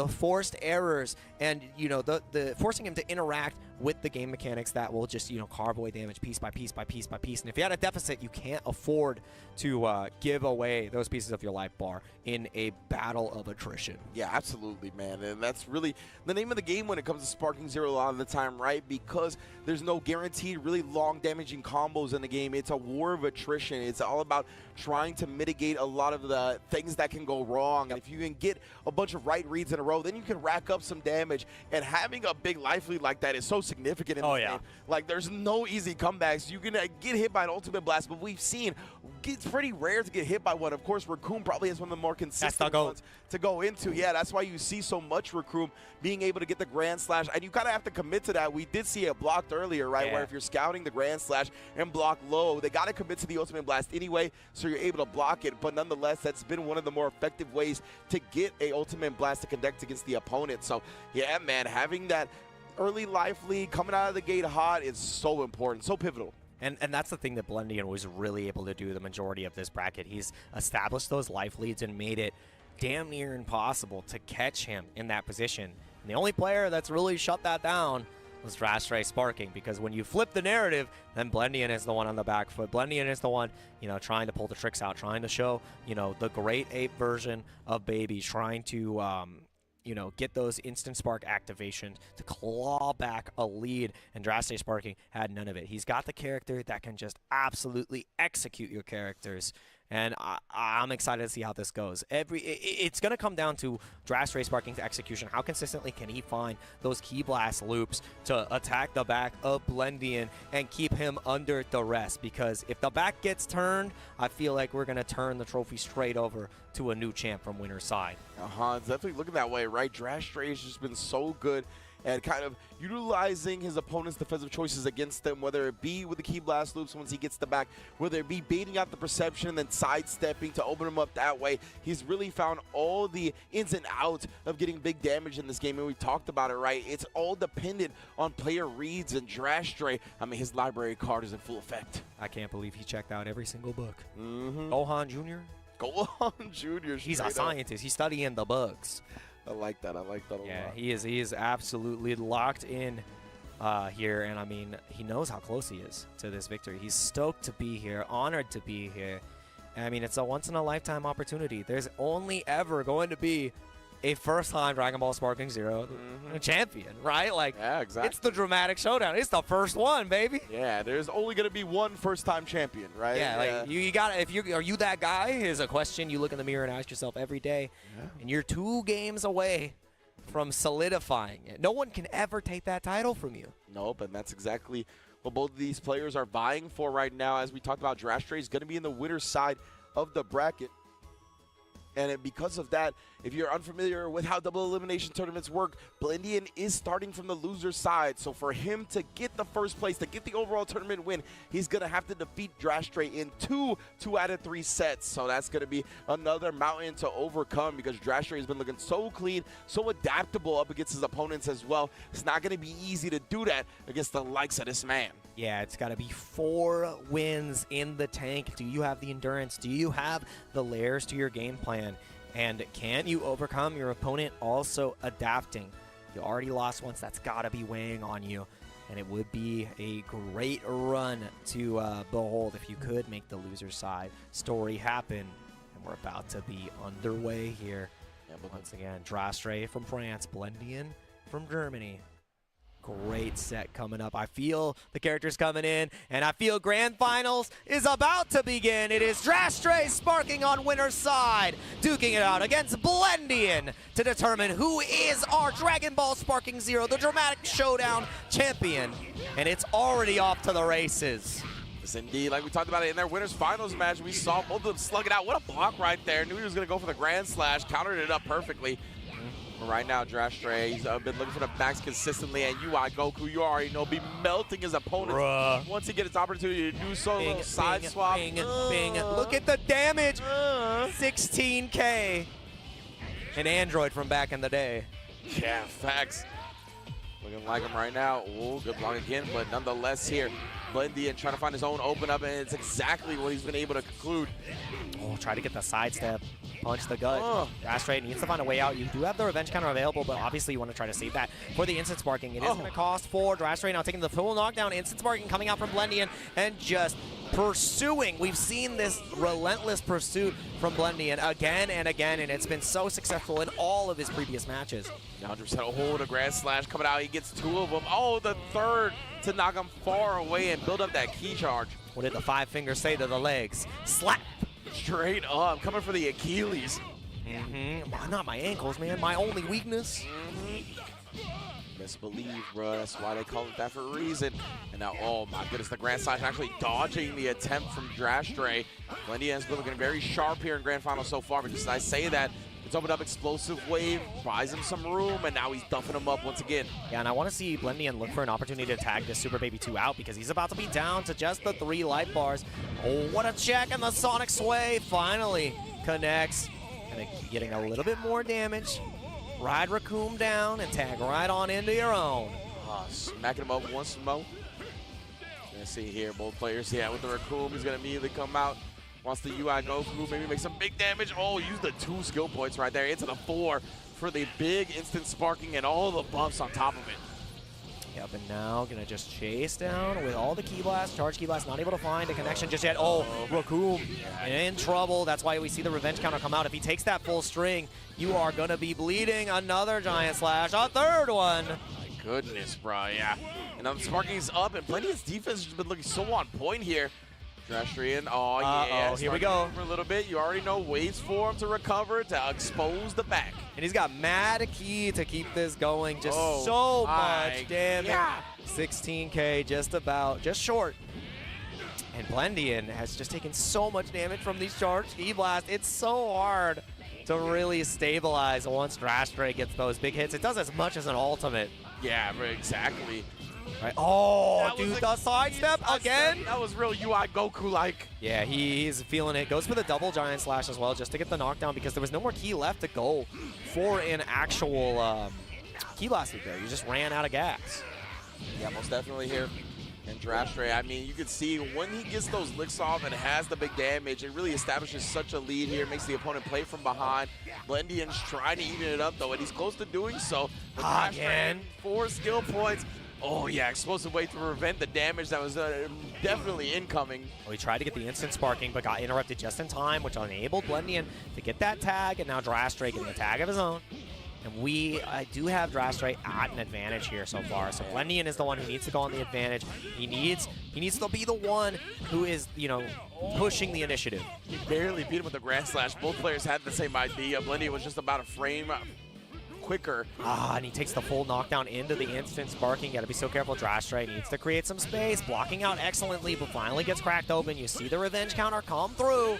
forced errors, and you know, the forcing him to interact with the game mechanics that will just, you know, carve away damage piece by piece by piece by piece. And if you had a deficit, you can't afford to give away those pieces of your life bar in a battle of attrition. Yeah, absolutely, man. And that's really the name of the game when it comes to Sparking Zero a lot of the time, right? Because there's no guaranteed really long damaging combos in the game. It's a war of attrition. It's all about trying to mitigate a lot of the things that can go wrong. And if you can get a bunch of right reads in a row, then you can rack up some damage. And having a big life lead like that is so significant in this game. Like, there's no easy comebacks. You can get hit by an ultimate blast, but we've seen it's pretty rare to get hit by one. Of course, Raccoon probably is one of the more consistent ones to go into. Yeah, that's why you see so much Raccoon being able to get the Grand Slash, and you kind of have to commit to that. We did see it blocked earlier, right, where if you're scouting the Grand Slash and block low, they got to commit to the ultimate blast anyway, so you're able to block it. But nonetheless, that's been one of the more effective ways to get a ultimate blast to connect against the opponent. So, yeah, man, having that early life lead coming out of the gate hot is so important, so pivotal. And that's the thing that Blendian was really able to do the majority of this bracket. He's established those life leads and made it damn near impossible to catch him in that position. And the only player that's really shut that down was Drastray Sparking, because when you flip the narrative, then Blendian is the one on the back foot. Blendian is the one, you know, trying to pull the tricks out, trying to show, you know, the great ape version of Baby, trying to you know, get those instant spark activations to claw back a lead, and Drastray Sparking had none of it. He's got the character that can just absolutely execute your characters, and I'm excited to see how this goes. It's going to come down to Drastray Sparking's execution. How consistently can he find those key blast loops to attack the back of Blendian and keep him under duress? Because if the back gets turned, I feel like we're going to turn the trophy straight over to a new champ from winner's side. It's definitely looking that way, right? Drastray has just been so good and kind of utilizing his opponent's defensive choices against them, whether it be with the key blast loops once he gets the back, whether it be baiting out the perception and then sidestepping to open him up that way. He's really found all the ins and outs of getting big damage in this game, and we talked about it, right? It's all dependent on player reads, and Drastray, I mean, his library card is in full effect. I can't believe he checked out every single book. Gohan Jr.? Gohan Jr. He's a scientist. He's studying the bugs. I like that. I like that a lot. Yeah, he is absolutely locked in here, and I mean, he knows how close he is to this victory. He's stoked to be here, honored to be here. And I mean, it's a once-in-a-lifetime opportunity. There's only ever going to be a first-time Dragon Ball Sparking Zero champion, right? Like, Yeah, exactly. it's the dramatic showdown. It's the first one, baby. Yeah, there's only going to be one first-time champion, right? Yeah, like you got to, are you that guy is a question you look in the mirror and ask yourself every day. And you're 2 games away from solidifying it. No one can ever take that title from you. Nope, and that's exactly what both of these players are vying for right now. As we talked about, Drastray is going to be in the winner's side of the bracket. And because of that, if you're unfamiliar with how double elimination tournaments work, Blendian is starting from the loser's side. So for him to get the first place, to get the overall tournament win, he's going to have to defeat Drastray in 2 out of 3 sets. So that's going to be another mountain to overcome because Drastray has been looking so clean, so adaptable up against his opponents as well. It's not going to be easy to do that against the likes of this man. Yeah, it's got to be 4 wins in the tank. Do you have the endurance? Do you have the layers to your game plan? And can you overcome your opponent also adapting? You already lost once. That's got to be weighing on you. And it would be a great run to behold if you could make the loser side story happen. And we're about to be underway here. Yeah, once again, Drastray from France, Blendian from Germany. Great set coming up. I feel the characters coming in, and I feel Grand Finals is about to begin. It is Drastray sparking on winner's side, duking it out against Blendian to determine who is our Dragon Ball Sparking Zero, the dramatic showdown champion. And it's already off to the races. Yes, indeed. Like we talked about it in their winner's finals match, we saw both of them slug it out. What a block right there. Knew he was going to go for the Grand Slash, countered it up perfectly. But right now, Drastray, he's been looking for the max consistently, and UI Goku, you already know, be melting his opponents once he gets his opportunity to do so. Bing, Side bing, swap. bing, bing. Look at the damage. 16K. An android from back in the day. Yeah, facts. Looking like him right now. Oh, good block again, but nonetheless here, Blendian trying to find his own open up, and it's exactly what he's been able to conclude. Oh, try to get the sidestep. Punch the gut. Drastray needs to find a way out. You do have the revenge counter available, but obviously you want to try to save that for the instant sparking. It is going to cost for Drastray now taking the full knockdown. Instant sparking coming out from Blendian and just pursuing. We've seen this relentless pursuit from Blendian again and again, and it's been so successful in all of his previous matches. 100% hold a Grand Slash coming out. He gets 2 of them. Oh, the third to knock him far away and build up that key charge. What did the 5 fingers say to the legs? Slap! Straight up, coming for the Achilles. Why not my ankles, man? My only weakness. Best believe, bro. That's why they call it that for a reason. And now, oh my goodness, the Grand Slash actually dodging the attempt from Drastray. Blendian has been looking very sharp here in Grand Final so far, because I say that it's opened up explosive wave, buys him some room, and now he's duffing him up once again. Yeah, and I want to see Blendian look for an opportunity to tag this Super Baby 2 out, because he's about to be down to just the 3 life bars. Oh, what a check, and the Sonic Sway finally connects. And getting a little bit more damage. Ride Raccoon down and tag right on into your own. Smacking him up once more. Let's see here, both players. Yeah, with the Raccoon, he's going to immediately come out. Wants the UI Goku, maybe make some big damage. Oh, use the 2 skill points right there into the 4 for the big instant sparking and all the buffs on top of it. Yep, and now gonna just chase down with all the Key Blast. Charge Key Blast, not able to find a connection just yet. Oh, Raccoon in trouble. That's why we see the revenge counter come out. If he takes that full string, you are gonna be bleeding. Another Giant Slash, a 3rd one. My goodness, bro, yeah. And now the sparking is up, and Blendian's defense has been looking so on point here. Drastray, oh yeah, here we go. For a little bit, you already know waits for him to recover, to expose the back. And he's got mad key to keep this going. Just so much damage. Yeah. 16K, just short. And Blendian has just taken so much damage from these charged Key Blast. It's so hard to really stabilize once Drastray gets those big hits. It does as much as an ultimate. Yeah, exactly. Right. Oh, dude, the sidestep again? That was real UI Goku-like. Yeah, he's feeling it. Goes for the double Giant Slash as well, just to get the knockdown, because there was no more key left to go for an actual Key Blast there. You just ran out of gas. Yeah, most definitely here. And Drastray, I mean, you can see when he gets those licks off and has the big damage, it really establishes such a lead here, makes the opponent play from behind. Blendian's trying to even it up, though, and he's close to doing so. Again. 4 skill points. Oh, yeah, explosive way to prevent the damage that was definitely incoming. Well, he tried to get the instant sparking, but got interrupted just in time, which enabled Blendian to get that tag, and now Drastray getting a tag of his own. And we do have Drastray at an advantage here so far. So Blendian is the one who needs to go on the advantage. He needs to be the one who is, you know, pushing the initiative. He barely beat him with the Grand Slash. Both players had the same idea. Blendian was just about a frame quicker. And he takes the full knockdown into the instant sparking. Got to be so careful. Drastray needs to create some space, blocking out excellently, but finally gets cracked open. You see the revenge counter come through.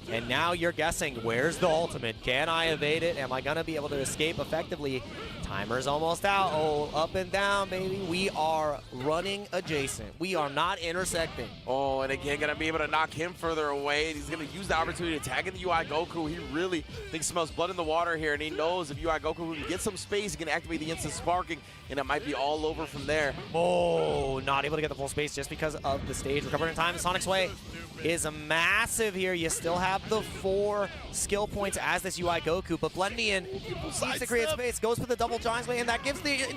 And now you're guessing, where's the ultimate? Can I evade it? Am I going to be able to escape effectively? Timer's almost out. Oh, up and down, baby. We are running adjacent. We are not intersecting. Oh, and again, going to be able to knock him further away. He's going to use the opportunity to tag in the UI Goku. He really thinks smells blood in the water here, and he knows if UI Goku can get some space, he can activate the instant sparking, and it might be all over from there. Oh, not able to get the full space just because of the stage. Recovering in time. Sonic's Way is massive here. You still have the 4 skill points as this UI Goku, but Blendian needs to create space, goes for the double Giant's Way, and that gives the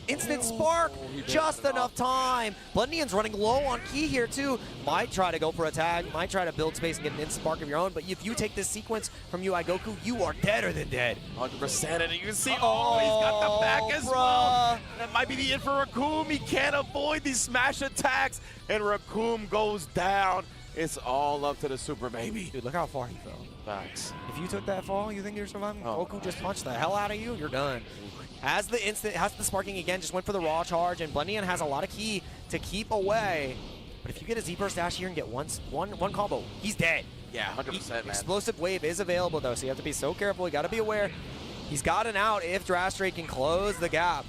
instant spark just enough time. Blendian's running low on ki here too. Might try to go for a tag, might try to build space and get an instant spark of your own, but if you take this sequence from UI Goku, you are deader than dead. 100%, and you can see, he's got the back as well. That might be the end for Raccoon. He can't avoid these smash attacks, and Raccoon goes down. It's all up to the Super Baby. Dude, look how far he fell. Facts. If you took that fall, you think you're surviving? Oh. Goku just punched the hell out of you, you're done. Has the sparking again, just went for the raw charge, and Blendian has a lot of ki to keep away. But if you get a Z-Burst dash here and get one combo, he's dead. Yeah, 100%, man. Explosive Wave is available, though, so you have to be so careful. You got to be aware. He's got an out if Drastray can close the gap.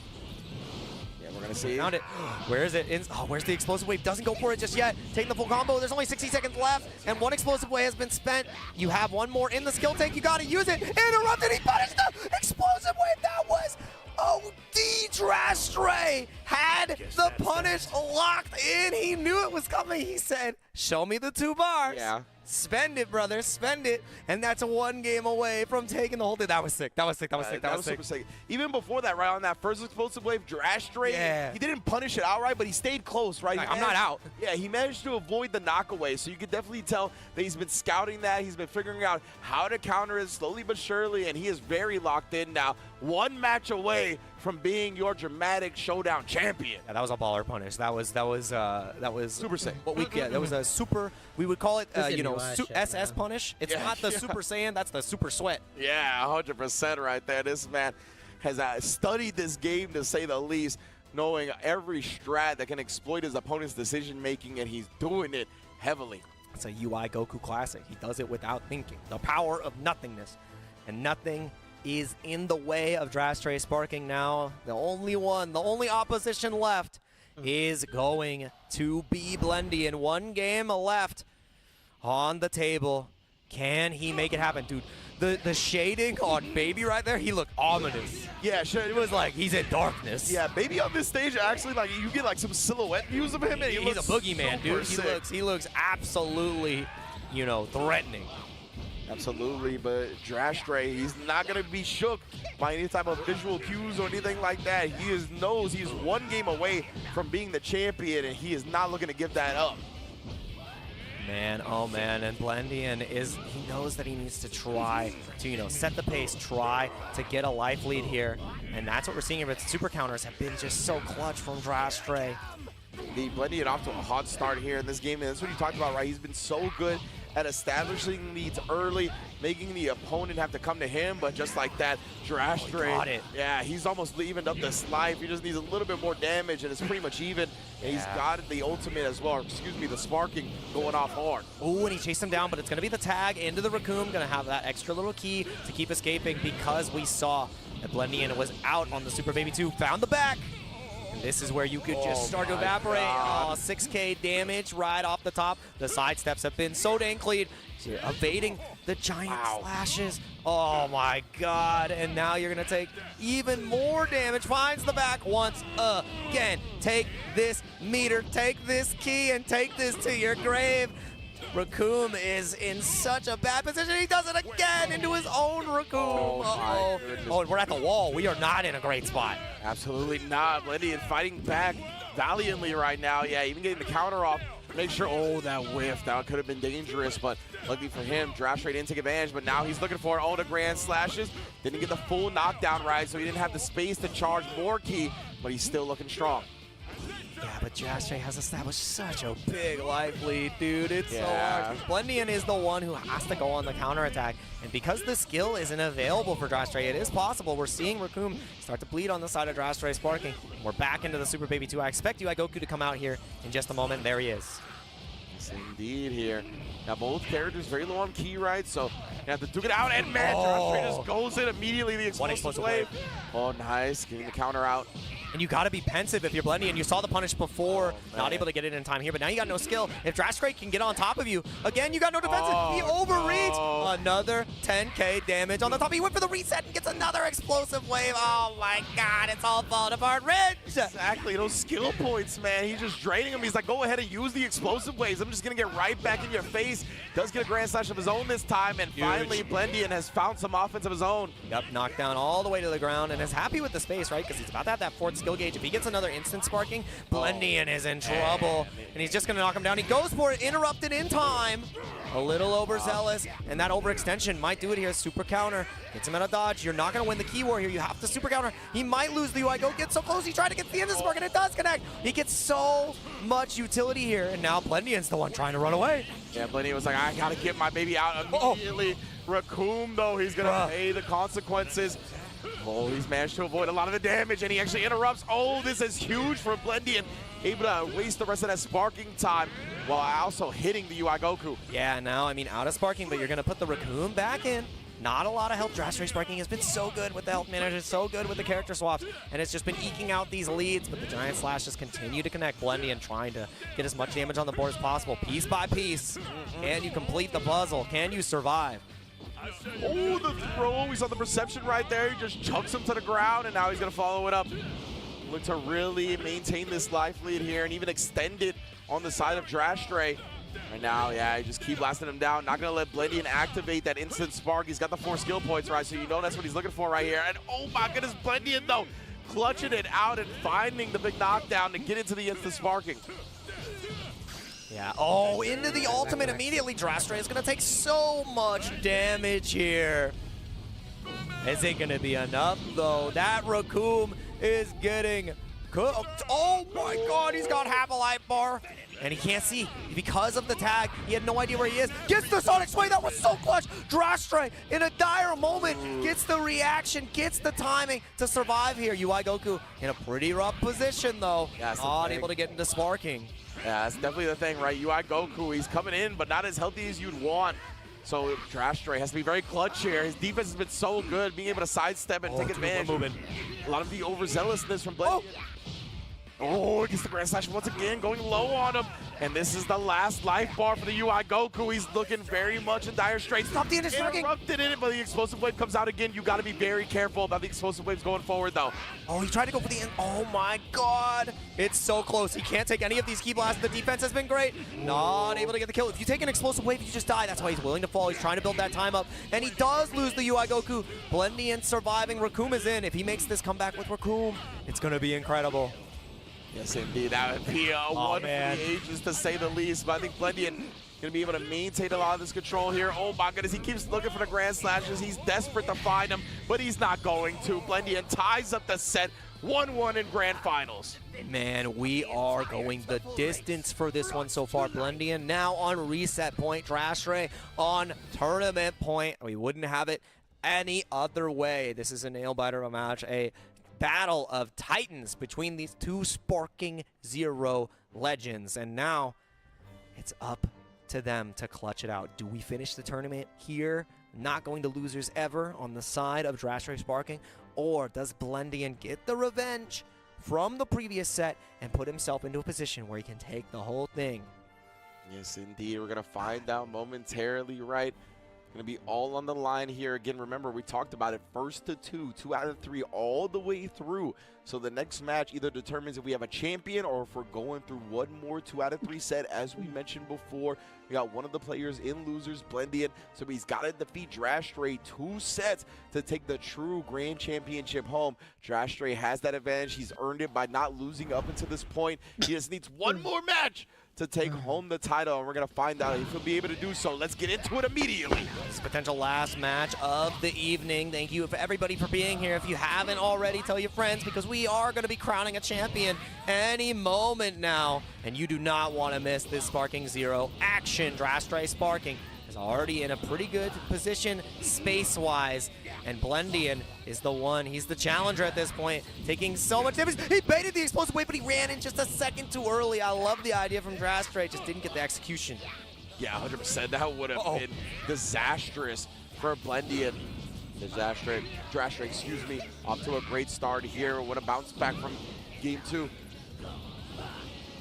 We're going to see. Found it. Where is it? Where's the Explosive Wave? Doesn't go for it just yet. Taking the full combo. There's only 60 seconds left, and 1 Explosive Wave has been spent. You have 1 more in the skill tank. You got to use it. Interrupted. He punished the Explosive Wave. That was OD. Drastray had the punish locked in. He knew it was coming. He said, show me the 2 bars. Yeah. Spend it, brother. Spend it. And that's 1 game away from taking the whole thing. That was sick. That was sick. That was sick. That was sick. Super sick. Even before that, right on that first Explosive Wave, Drastray, he didn't punish it outright, but he stayed close, right? Like, I'm not out. Yeah, he managed to avoid the knockaway, so you could definitely tell that he's been scouting that. He's been figuring out how to counter it slowly but surely, and he is very locked in now. 1 match away from being your dramatic showdown champion. Yeah, that was a baller punish. That was Super sick. That was a super. We would call it SS man. punish. It's not the Super Saiyan. That's the Super Sweat. Yeah, 100% right there. This man has studied this game, to say the least, knowing every strat that can exploit his opponent's decision making, and he's doing it heavily. It's a UI Goku classic. He does it without thinking. The power of nothingness, and nothing is in the way of Drastray sparking now. The only opposition left is going to be Blendian. 1 game left on the table. Can he make it happen? Dude, the shading on Baby right there, he looked ominous. Yeah, sure. It was like he's in darkness. Yeah, Baby on this stage, actually, like, you get like some silhouette views of him, and He's a boogeyman, dude. He looks absolutely, threatening. Absolutely, but Drastray, he's not going to be shook by any type of visual cues or anything like that. He knows he's 1 game away from being the champion, and he is not looking to give that up. Man, oh man, and Blendian he knows that he needs to try to, set the pace, try to get a life lead here. And that's what we're seeing here, but super counters have been just so clutch from Drastray. The Blendian off to a hot start here in this game, and that's what you talked about, right? He's been so good at establishing leads early, making the opponent have to come to him, but just like that, Drastray, got it. Yeah, he's almost evened up this life. He just needs a little bit more damage, and it's pretty much even. And he's got the ultimate as well, or excuse me, the sparking going off hard. Ooh, and he chased him down, but it's going to be the tag into the Raccoon. Going to have that extra little key to keep escaping, because we saw that Blendian was out on the Super Baby 2. Found the back. And this is where you could just start to evaporate. Oh, 6K damage right off the top. The side steps have been so dang clean. Evading the giant slashes. Oh my god. And now you're going to take even more damage. Finds the back once again. Take this meter, take this key, and take this to your grave. Raccoon is in such a bad position. He does it again into his own Raccoon. Oh, and we're at the wall. We are not in a great spot. Absolutely not. Blendian fighting back valiantly right now. Yeah, even getting the counter off Make sure, oh, that whiff, that could have been dangerous, but lucky for him, Drashtray didn't take advantage, but now he's looking for all the grand slashes. Didn't get the full knockdown right, so he didn't have the space to charge more ki, but he's still looking strong. Yeah, but Drashtray has established such a big life lead, dude. It's so Yeah. hard. Blendian is the one who has to go on the counterattack, and because the skill isn't available for Drashtray, it is possible. We're seeing Raccoon start to bleed on the side of Drashtray Sparking. We're back into the Super Baby 2. I expect UI Goku to come out here in just a moment. There he is. Yes, indeed here. Now, both characters very low on ki, right? So you have to duke it out, and man, Drashtray just goes in immediately, the explosive wave. Oh, nice, getting the counter out. And you gotta be pensive if you're Blendian. You saw the punish before, not able to get it in time here, but now you got no skill. If Drashtray can get on top of you, again, you got no defensive. He overreads. No. Another 10k damage on the top. He went for the reset and gets another explosive wave. Oh my god, it's all falling apart. Ridge! Exactly, those skill points, man. He's just draining him. He's like, go ahead and use the explosive waves. I'm just gonna get right back in your face. Does get a grand slash of his own this time, and finally Blendian has found some offense of his own. Yep, knocked down all the way to the ground and is happy with the space, right? Because he's about to have that fourth skill gauge. If he gets another instant sparking, Blendian is in trouble. And he's just going to knock him down. He goes for it, interrupted in time. A little overzealous, and that overextension might do it here. Super counter, gets him out of dodge. You're not going to win the ki war here. You have to super counter. He might lose the UI. Go get so close. He tried to get the instant spark, and it does connect. He gets so much utility here, and now Blendian's the one trying to run away. Yeah, Blendian was like, I got to get my baby out immediately. Raccoon, though, he's going to pay the consequences. Oh, he's managed to avoid a lot of the damage, and he actually interrupts. Oh, this is huge for Blendian. Able to waste the rest of that sparking time while also hitting the UI Goku. Yeah, now, I mean, out of sparking, but you're going to put the Raccoon back in. Not a lot of help. Drashtray Sparking has been so good with the health manager, so good with the character swaps, and it's just been eking out these leads, but the giant slashes continue to connect. Blendian trying to get as much damage on the board as possible, piece by piece. Can you complete the puzzle? Can you survive? Oh, the throw. We saw the perception right there. He just chucks him to the ground, and now he's going to follow it up. Look to really maintain this life lead here and even extend it on the side of Drashtray. Right now, yeah, just keep blasting him down. Not going to let Blendian activate that instant spark. He's got the 4 skill points, right? So you know that's what he's looking for right here. And oh my goodness, Blendian, though, clutching it out and finding the big knockdown to get into the instant sparking. Yeah, oh, into the ultimate immediately. Drashtray is going to take so much damage here. Is it going to be enough, though? That Raccoon is getting cooked. Oh my god, he's got half a life bar. And he can't see because of the tag. He had no idea where he is. Gets the Sonic Sway. That was so clutch. Drashtray, in a dire moment, gets the reaction, gets the timing to survive here. UI Goku in a pretty rough position, though. Yeah, not able to get into sparking. Yeah, that's definitely the thing, right? UI Goku, he's coming in, but not as healthy as you'd want. So Drashtray has to be very clutch here. His defense has been so good, being able to sidestep and take advantage. A lot of the overzealousness from Blendian. Oh, he gets the grand slash once again, going low on him. And this is the last life bar for the UI Goku. He's looking very much in dire straits. Stop the interrupted in it, but the explosive wave comes out again. You got to be very careful about the explosive waves going forward, though. Oh, he tried to go for the end. Oh my god. It's so close. He can't take any of these ki blasts. The defense has been great. Not able to get the kill. If you take an explosive wave, you just die. That's why he's willing to fall. He's trying to build that time up. And he does lose the UI Goku. Blendian surviving. Raccoon is in. If he makes this comeback with Raccoon, it's going to be incredible. Yes, indeed. That would be one for the ages, to say the least. But I think Blendian going to be able to maintain a lot of this control here. Oh my goodness, he keeps looking for the grand slashes. He's desperate to find them, but he's not going to. Blendian ties up the set, 1-1 in grand finals. Man, we are going the distance for this one so far. Blendian now on reset point. Drashtray on tournament point. We wouldn't have it any other way. This is a nail-biter of a match. A battle of titans between these two Sparking Zero legends. And now it's up to them to clutch it out. Do we finish the tournament here, not going to losers ever, on the side of Drashtray Sparking? Or does Blendian get the revenge from the previous set and put himself into a position where he can take the whole thing? Yes, indeed. We're going to find out momentarily, right? Going to be all on the line here. Again, remember, we talked about it, first to 2 out of 3, all the way through. So the next match either determines if we have a champion or if we're going through one more 2 out of 3 set. As we mentioned before, we got one of the players in losers, Blendian. So he's got to defeat Drashtray 2 sets to take the true Grand Championship home. Drashtray has that advantage. He's earned it by not losing up until this point. He just needs one more match to take home the title, and we're going to find out if he'll be able to do so. Let's get into it immediately. This potential last match of the evening. Thank you for everybody for being here. If you haven't already, tell your friends, because we are going to be crowning a champion any moment now, and you do not want to miss this Sparking Zero action. Drastray Sparking is already in a pretty good position space-wise, and Blendian is the one. He's the challenger at this point, taking so much damage. He baited the explosive wave, but he ran in just a second too early. I love the idea from Drastray, just didn't get the execution. Yeah, 100%. That would have been disastrous for Blendian. Drastray, excuse me, off to a great start here. Would have bounced back from game 2.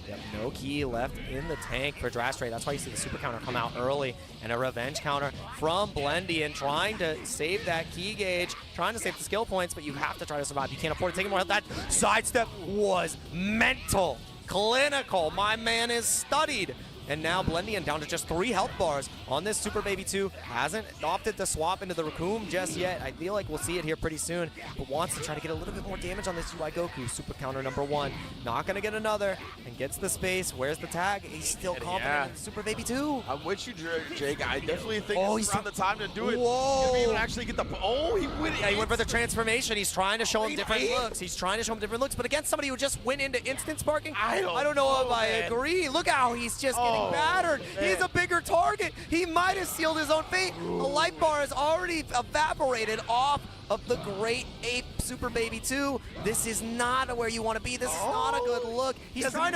Yep, no key left in the tank for Drastray. That's why you see the super counter come out early, and a revenge counter from Blendian, trying to save that key gauge, trying to save the skill points, but you have to try to survive. You can't afford to take more health. That sidestep was mental, clinical. My man is studied. And now Blendian down to just 3 health bars on this Super Baby 2. Hasn't opted to swap into the Raccoon just yet. I feel like we'll see it here pretty soon, but wants to try to get a little bit more damage on this UI Goku. Super counter number 1. Not going to get another, and gets the space. Where's the tag? He's still confident in Super Baby 2. I'm with you, Jake. I definitely think he's it's around the time to do it. Whoa. He's even actually get the... Oh, he went. Yeah, he went for the transformation. He's trying to show him different looks. He's trying to show him different looks, but against somebody who just went into instant sparking, I don't know if I agree. Look how he's just getting battered. He's a bigger target. He might have sealed his own fate. The life bar has already evaporated off of the Great Ape Super Baby 2. This is not where you want to be. This is not a good look. He's trying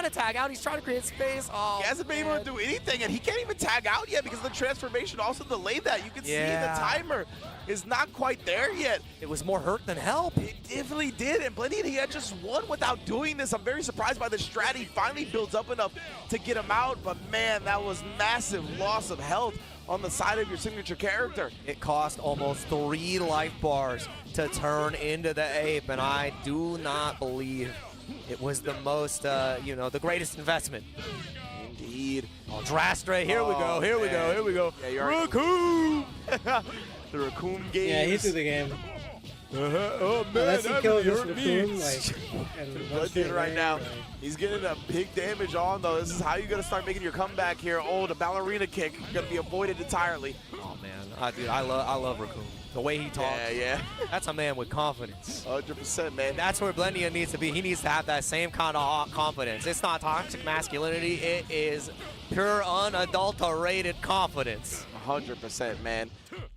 to tag out. He's trying to create space. Oh, he hasn't been able to do anything, and he can't even tag out yet because the transformation also delayed that. You can see the timer is not quite there yet. It was more hurt than help. It definitely did, and Blendian, he had just won without doing this. I'm very surprised by the strat. He finally builds up enough to get him out, but man, that was massive loss of health on the side of your signature character. It cost almost 3 life bars to turn into the ape, and I do not believe it was the most, the greatest investment. Indeed. Oh, Drastray, here we go, here we go. Yeah, Raccoon! The Raccoon game. Yeah, he threw the game. Oh man, Unless he killed this Raccoon, Blendian right now, he's getting a big damage on though. This is how you're gonna start making your comeback here. Oh, the ballerina kick gonna be avoided entirely. Oh man, dude, I love Raccoon. The way he talks. Yeah. That's a man with confidence. 100%, man. That's where Blendian needs to be. He needs to have that same kind of confidence. It's not toxic masculinity. It is pure, unadulterated confidence. 100%, man.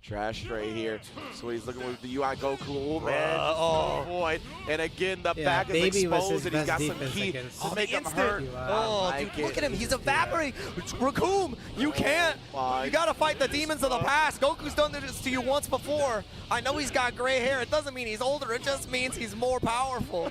Drastray here. So he's looking with the UI Goku. Oh, man. Oh, boy. And again, the back is exposed, and he's got some key to make him hurt. Oh, dude, look at him. He's evaporating. Raccoon, you can't. You got to fight the demons of the past. Goku's done this to you once before. I know he's got gray hair. It doesn't mean he's older. It just means he's more powerful.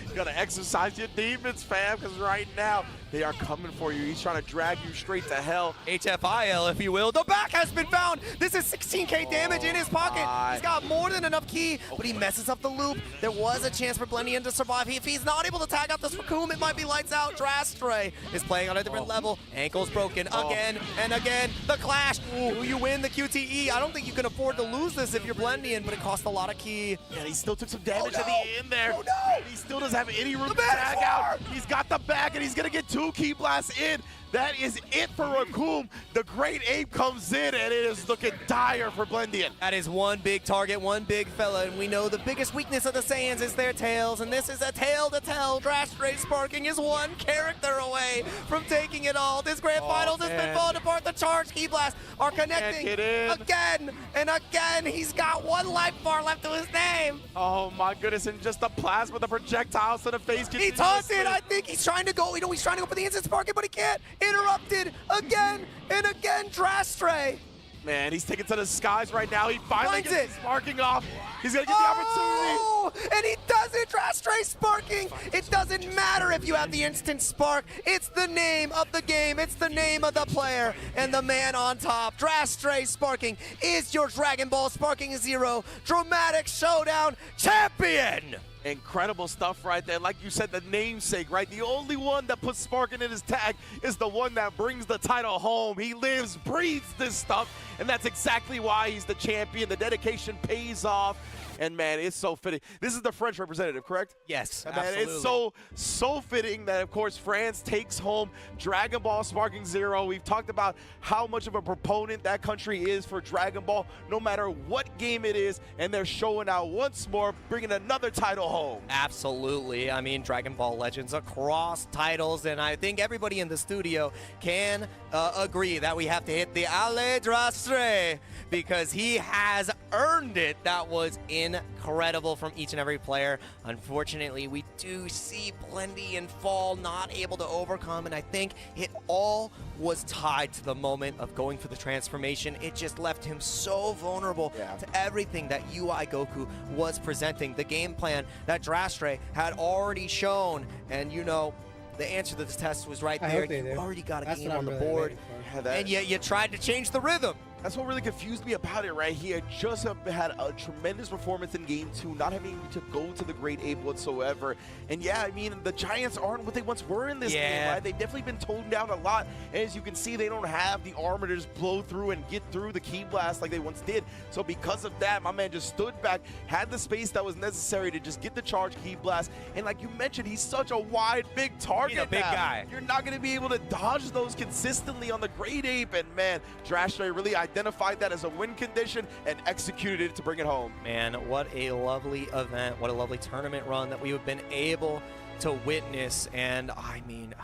You got to exercise your demons, fam, because right now, they are coming for you. He's trying to drag you straight to hell. HFIL, if you will. The back has been found. This is 16k damage in his pocket. He's got more than enough key, but he messes up the loop. There was a chance for Blendian to survive. If he's not able to tag out this Raccoon, it might be lights out. Drastray is playing on a different level. Ankles broken again and again. The clash. Ooh, you win the QTE. I don't think you can afford to lose this if you're Blendian, but it costs a lot of key. Yeah, he still took some damage at the end there. Oh, no. He still doesn't have any room to tag out. He's got the back, and he's going to get 2 key blasts in. That is it for Raccoon. The Great Ape comes in, and it is looking dire for Blendian. That is one big target, one big fella, and we know the biggest weakness of the Saiyans is their tails, and this is a tale to tell. Drastray Sparking is one character away from taking it all. This grand finals has been falling apart. The charge key blasts are connecting again and again. He's got 1 life bar left to his name. Oh my goodness, and just the plasma, the projectiles to the face. He taunted. I think he's trying to go. He's trying to go for the instant sparking, but he can't. Interrupted again and again. Drastray. Man, he's taking to the skies right now. He finally Finds gets sparking off. He's going to get the opportunity. And he does it. Drastray Sparking. It doesn't matter if you have the instant spark. It's the name of the game. It's the name of the player. And the man on top, Drastray Sparking, is your Dragon Ball Sparking Zero Dramatic Showdown champion. Incredible stuff right there. Like you said, the namesake, right? The only one that puts Sparking in his tag is the one that brings the title home. He lives, breathes this stuff, and that's exactly why he's the champion. The dedication pays off. And man, it's so fitting. This is the French representative, correct? Yes, And man, absolutely. it's so fitting that, of course, France takes home Dragon Ball Sparking Zero. We've talked about how much of a proponent that country is for Dragon Ball, no matter what game it is, and they're showing out once more, bringing another title home. Absolutely. I mean, Dragon Ball Legends across titles, and I think everybody in the studio can agree that we have to hit the Ale Drastre because he has earned it. That was incredible from each and every player. Unfortunately, we do see Blendy and Fall not able to overcome, and I think it all was tied to the moment of going for the transformation. It just left him so vulnerable to everything that UI Goku was presenting. The game plan that Drastre had already shown, and you know, the answer to this test was right there. You already got a game on the board, and yet you tried to change the rhythm. That's what really confused me about it, right? He had just had a tremendous performance in Game 2, not having to go to the Great Ape whatsoever. And yeah, I mean, the Giants aren't what they once were in this game, right? They've definitely been toned down a lot. And as you can see, they don't have the armor to just blow through and get through the Ki Blast like they once did. So because of that, my man just stood back, had the space that was necessary to just get the charge Ki Blast. And like you mentioned, he's such a wide, big target. He's a big guy. You're not going to be able to dodge those consistently on the Great Ape. And man, Drastre really identified that as a win condition and executed it to bring it home. Man, what a lovely event, what a lovely tournament run that we have been able to witness. And I mean,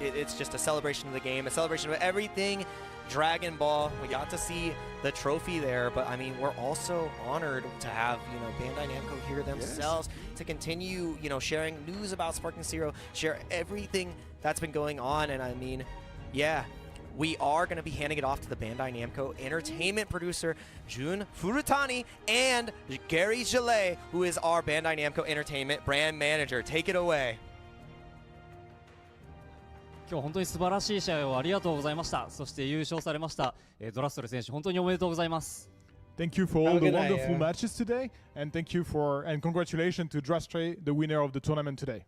it's just a celebration of the game, a celebration of everything Dragon Ball. We got to see the trophy there, but I mean, we're also honored to have, you know, Bandai Namco here themselves to continue, you know, sharing news about Sparking Zero, share everything that's been going on. And I mean, yeah, we are going to be handing it off to the Bandai Namco entertainment producer, Jun Furutani, and Gary Gillet, who is our Bandai Namco entertainment brand manager. Take it away. 今日本当に素晴らしい試合をありがとうございました。そして優勝されました、ドラストル選手、本当におめでとうございます。Thank you for all the wonderful matches today, and congratulations to Drastre, the winner of the tournament today.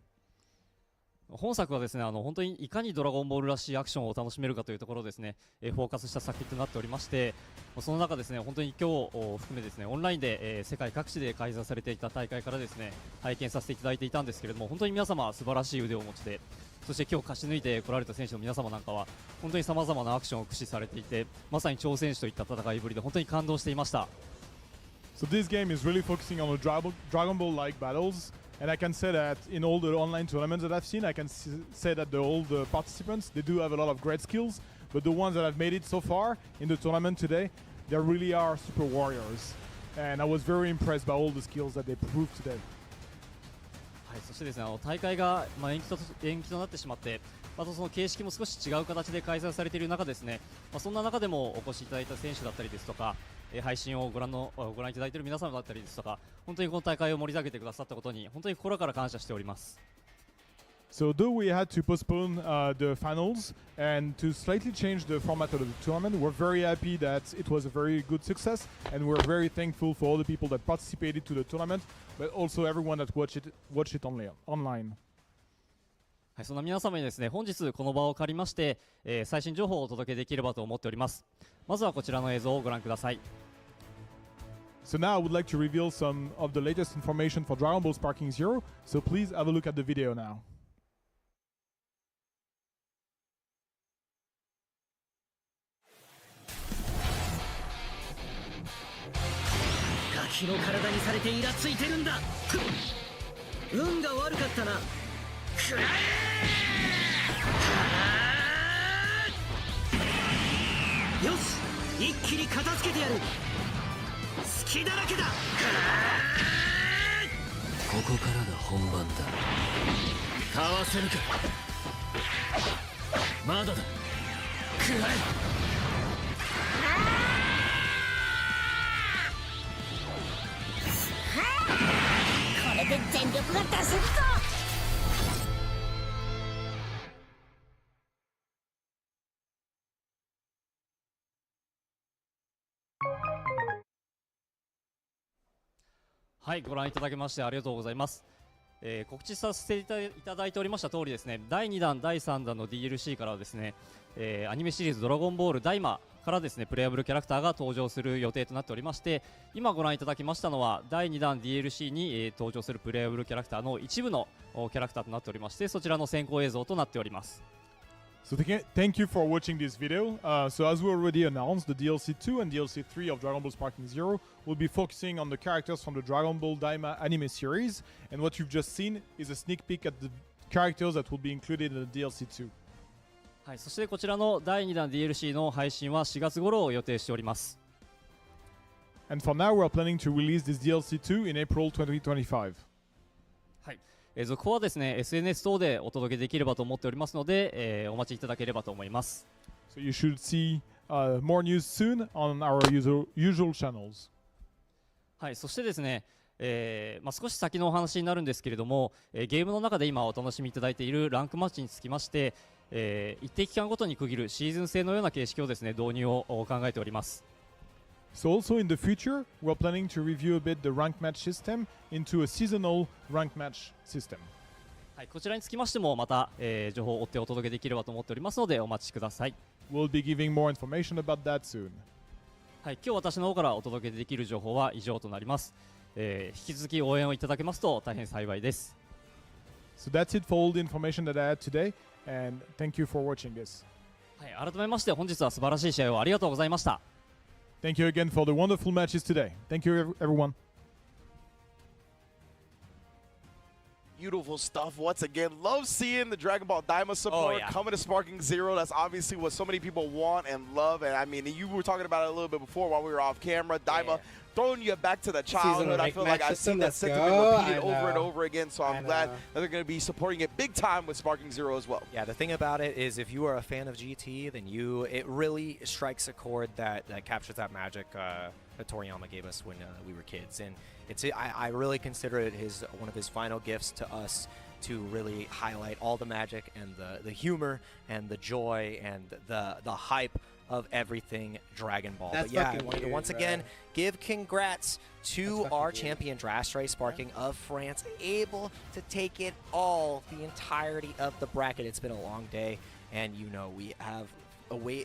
本作はですね、本当にいかにドラゴンボールらしいアクションを楽しめるかというところをですね、フォーカスした作品となっておりまして、その中ですね、本当に今日を含めですね、オンラインで、世界各地で開催されていた大会からですね、拝見させていただいていたんですけれども、本当に皆様素晴らしい腕をお持ちで、そして今日勝ち抜いてこられた選手の皆様なんかは本当にさまざまなアクションを駆使されていて、まさに挑戦者といった戦いぶりで本当に感動していました。So this game is really focusing on the Dragon Ball-like battles. And I can say that in all the online tournaments that I've seen, I can say that all the participants, they do have a lot of great skills, but the ones that have made it so far in the tournament today, they really are super warriors. And I was very impressed by all the skills that they proved today. はい、そしてですね、大会が、延期となってしまって、またその形式も少し違う形で開催されている中ですね、そんな中でもお越しいただいた選手だったりですとか、配信をご覧いただいている皆様だったりですとか、本当にこの大会を盛り上げてくださったことに本当に心から感謝しております。So though we had to postpone the finals and to slightly change the format of the tournament, we're very happy that it was a very good success, and we're very thankful for all the people that participated to the tournament, but also everyone that watched it online. はい、そんな皆様にですね、本日この場を借りまして、最新情報をお届けできればと思っております。まずはこちらの映像をご覧ください。So now I would like to reveal some of the latest information for Dragon Ball Sparking Zero, so please have a look at the video now. ガキの体にされてイラついてるんだ。運が悪かったな。くらえ！よし、一気に片付けてやる。隙だらけだ。ここからが本番だ。かわせるか。まだだ。くらえ！これで全力が出せるぞ。はい、ご覧いただきましてありがとうございます。告知させていただいておりました通りですね、第2弾、第3弾の DLC からはですね、アニメシリーズドラゴンボールダイマからですねプレイヤブルキャラクターが登場する予定となっておりまして、今ご覧いただきましたのは第2弾 DLC に、登場するプレイヤブルキャラクターの一部のキャラクターとなっておりまして、そちらの先行映像となっております。So thank you for watching this video. So as we already announced, the DLC 2 and DLC 3 of Dragon Ball Sparking Zero will be focusing on the characters from the Dragon Ball Daima anime series, and what you've just seen is a sneak peek at the characters that will be included in the DLC 2. はい、そしてこちらの第2弾 DLC の配信は4月頃を予定しております。And for now, we are planning to release this DLC 2 in April 2025. はい、続報はですね SNS 等でお届けできればと思っておりますので、お待ちいただければと思います。So you should see more news soon on our usual channels. はい、そしてですね、少し先のお話になるんですけれども、ゲームの中で今お楽しみいただいているランクマッチにつきまして、一定期間ごとに区切るシーズン制のような形式をですね導入を考えております。So also in the future, we're planning to review a bit the rank match system into a seasonal rank match system. はい、こちらにつきましてもまた、情報を追ってお届けできればと思っておりますのでお待ちください。We'll be giving more information about that soon. はい、今日私の方からお届けできる情報は以上となります。引き続き応援をいただけますと大変幸いです。So that's it for all the information that I had today, and thank you for watching this. はい、改めまして本日は素晴らしい試合をありがとうございました。Thank you again for the wonderful matches today. Thank you, everyone. Beautiful stuff once again. Love seeing the Dragon Ball Daima support coming to Sparking Zero. That's obviously what so many people want and love. And I mean, you were talking about it a little bit before while we were off camera. Daima throwing you back to the childhood. I feel like I've seen that sentiment repeated over and over again. So I'm glad that they're going to be supporting it big time with Sparking Zero as well. Yeah, the thing about it is if you are a fan of GT, then it really strikes a chord that captures that magic that Toriyama gave us when we were kids. And I really consider it one of his final gifts to us to really highlight all the magic and the humor and the joy and the hype of everything Dragon Ball. That's but yeah, I fucking wanted to weird, once bro. again give congrats to our champion Drastray Sparking of France, able to take it all, the entirety of the bracket. It's been a long day, and you know we have we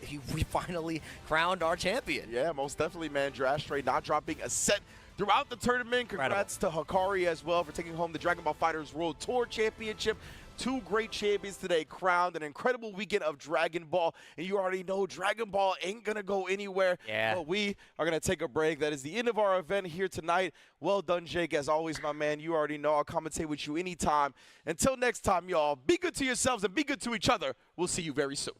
finally crowned our champion. Yeah, most definitely, man. Drastray not dropping a set throughout the tournament. Congrats to Hikari as well for taking home the Dragon Ball FighterZ World Tour Championship. Two great champions today crowned, an incredible weekend of Dragon Ball, and you already know Dragon Ball ain't gonna go anywhere. Yeah. But we are gonna take a break. That is the end of our event here tonight. Well done, Jake. As always, my man, you already know I'll commentate with you anytime. Until next time, y'all, be good to yourselves and be good to each other. We'll see you very soon.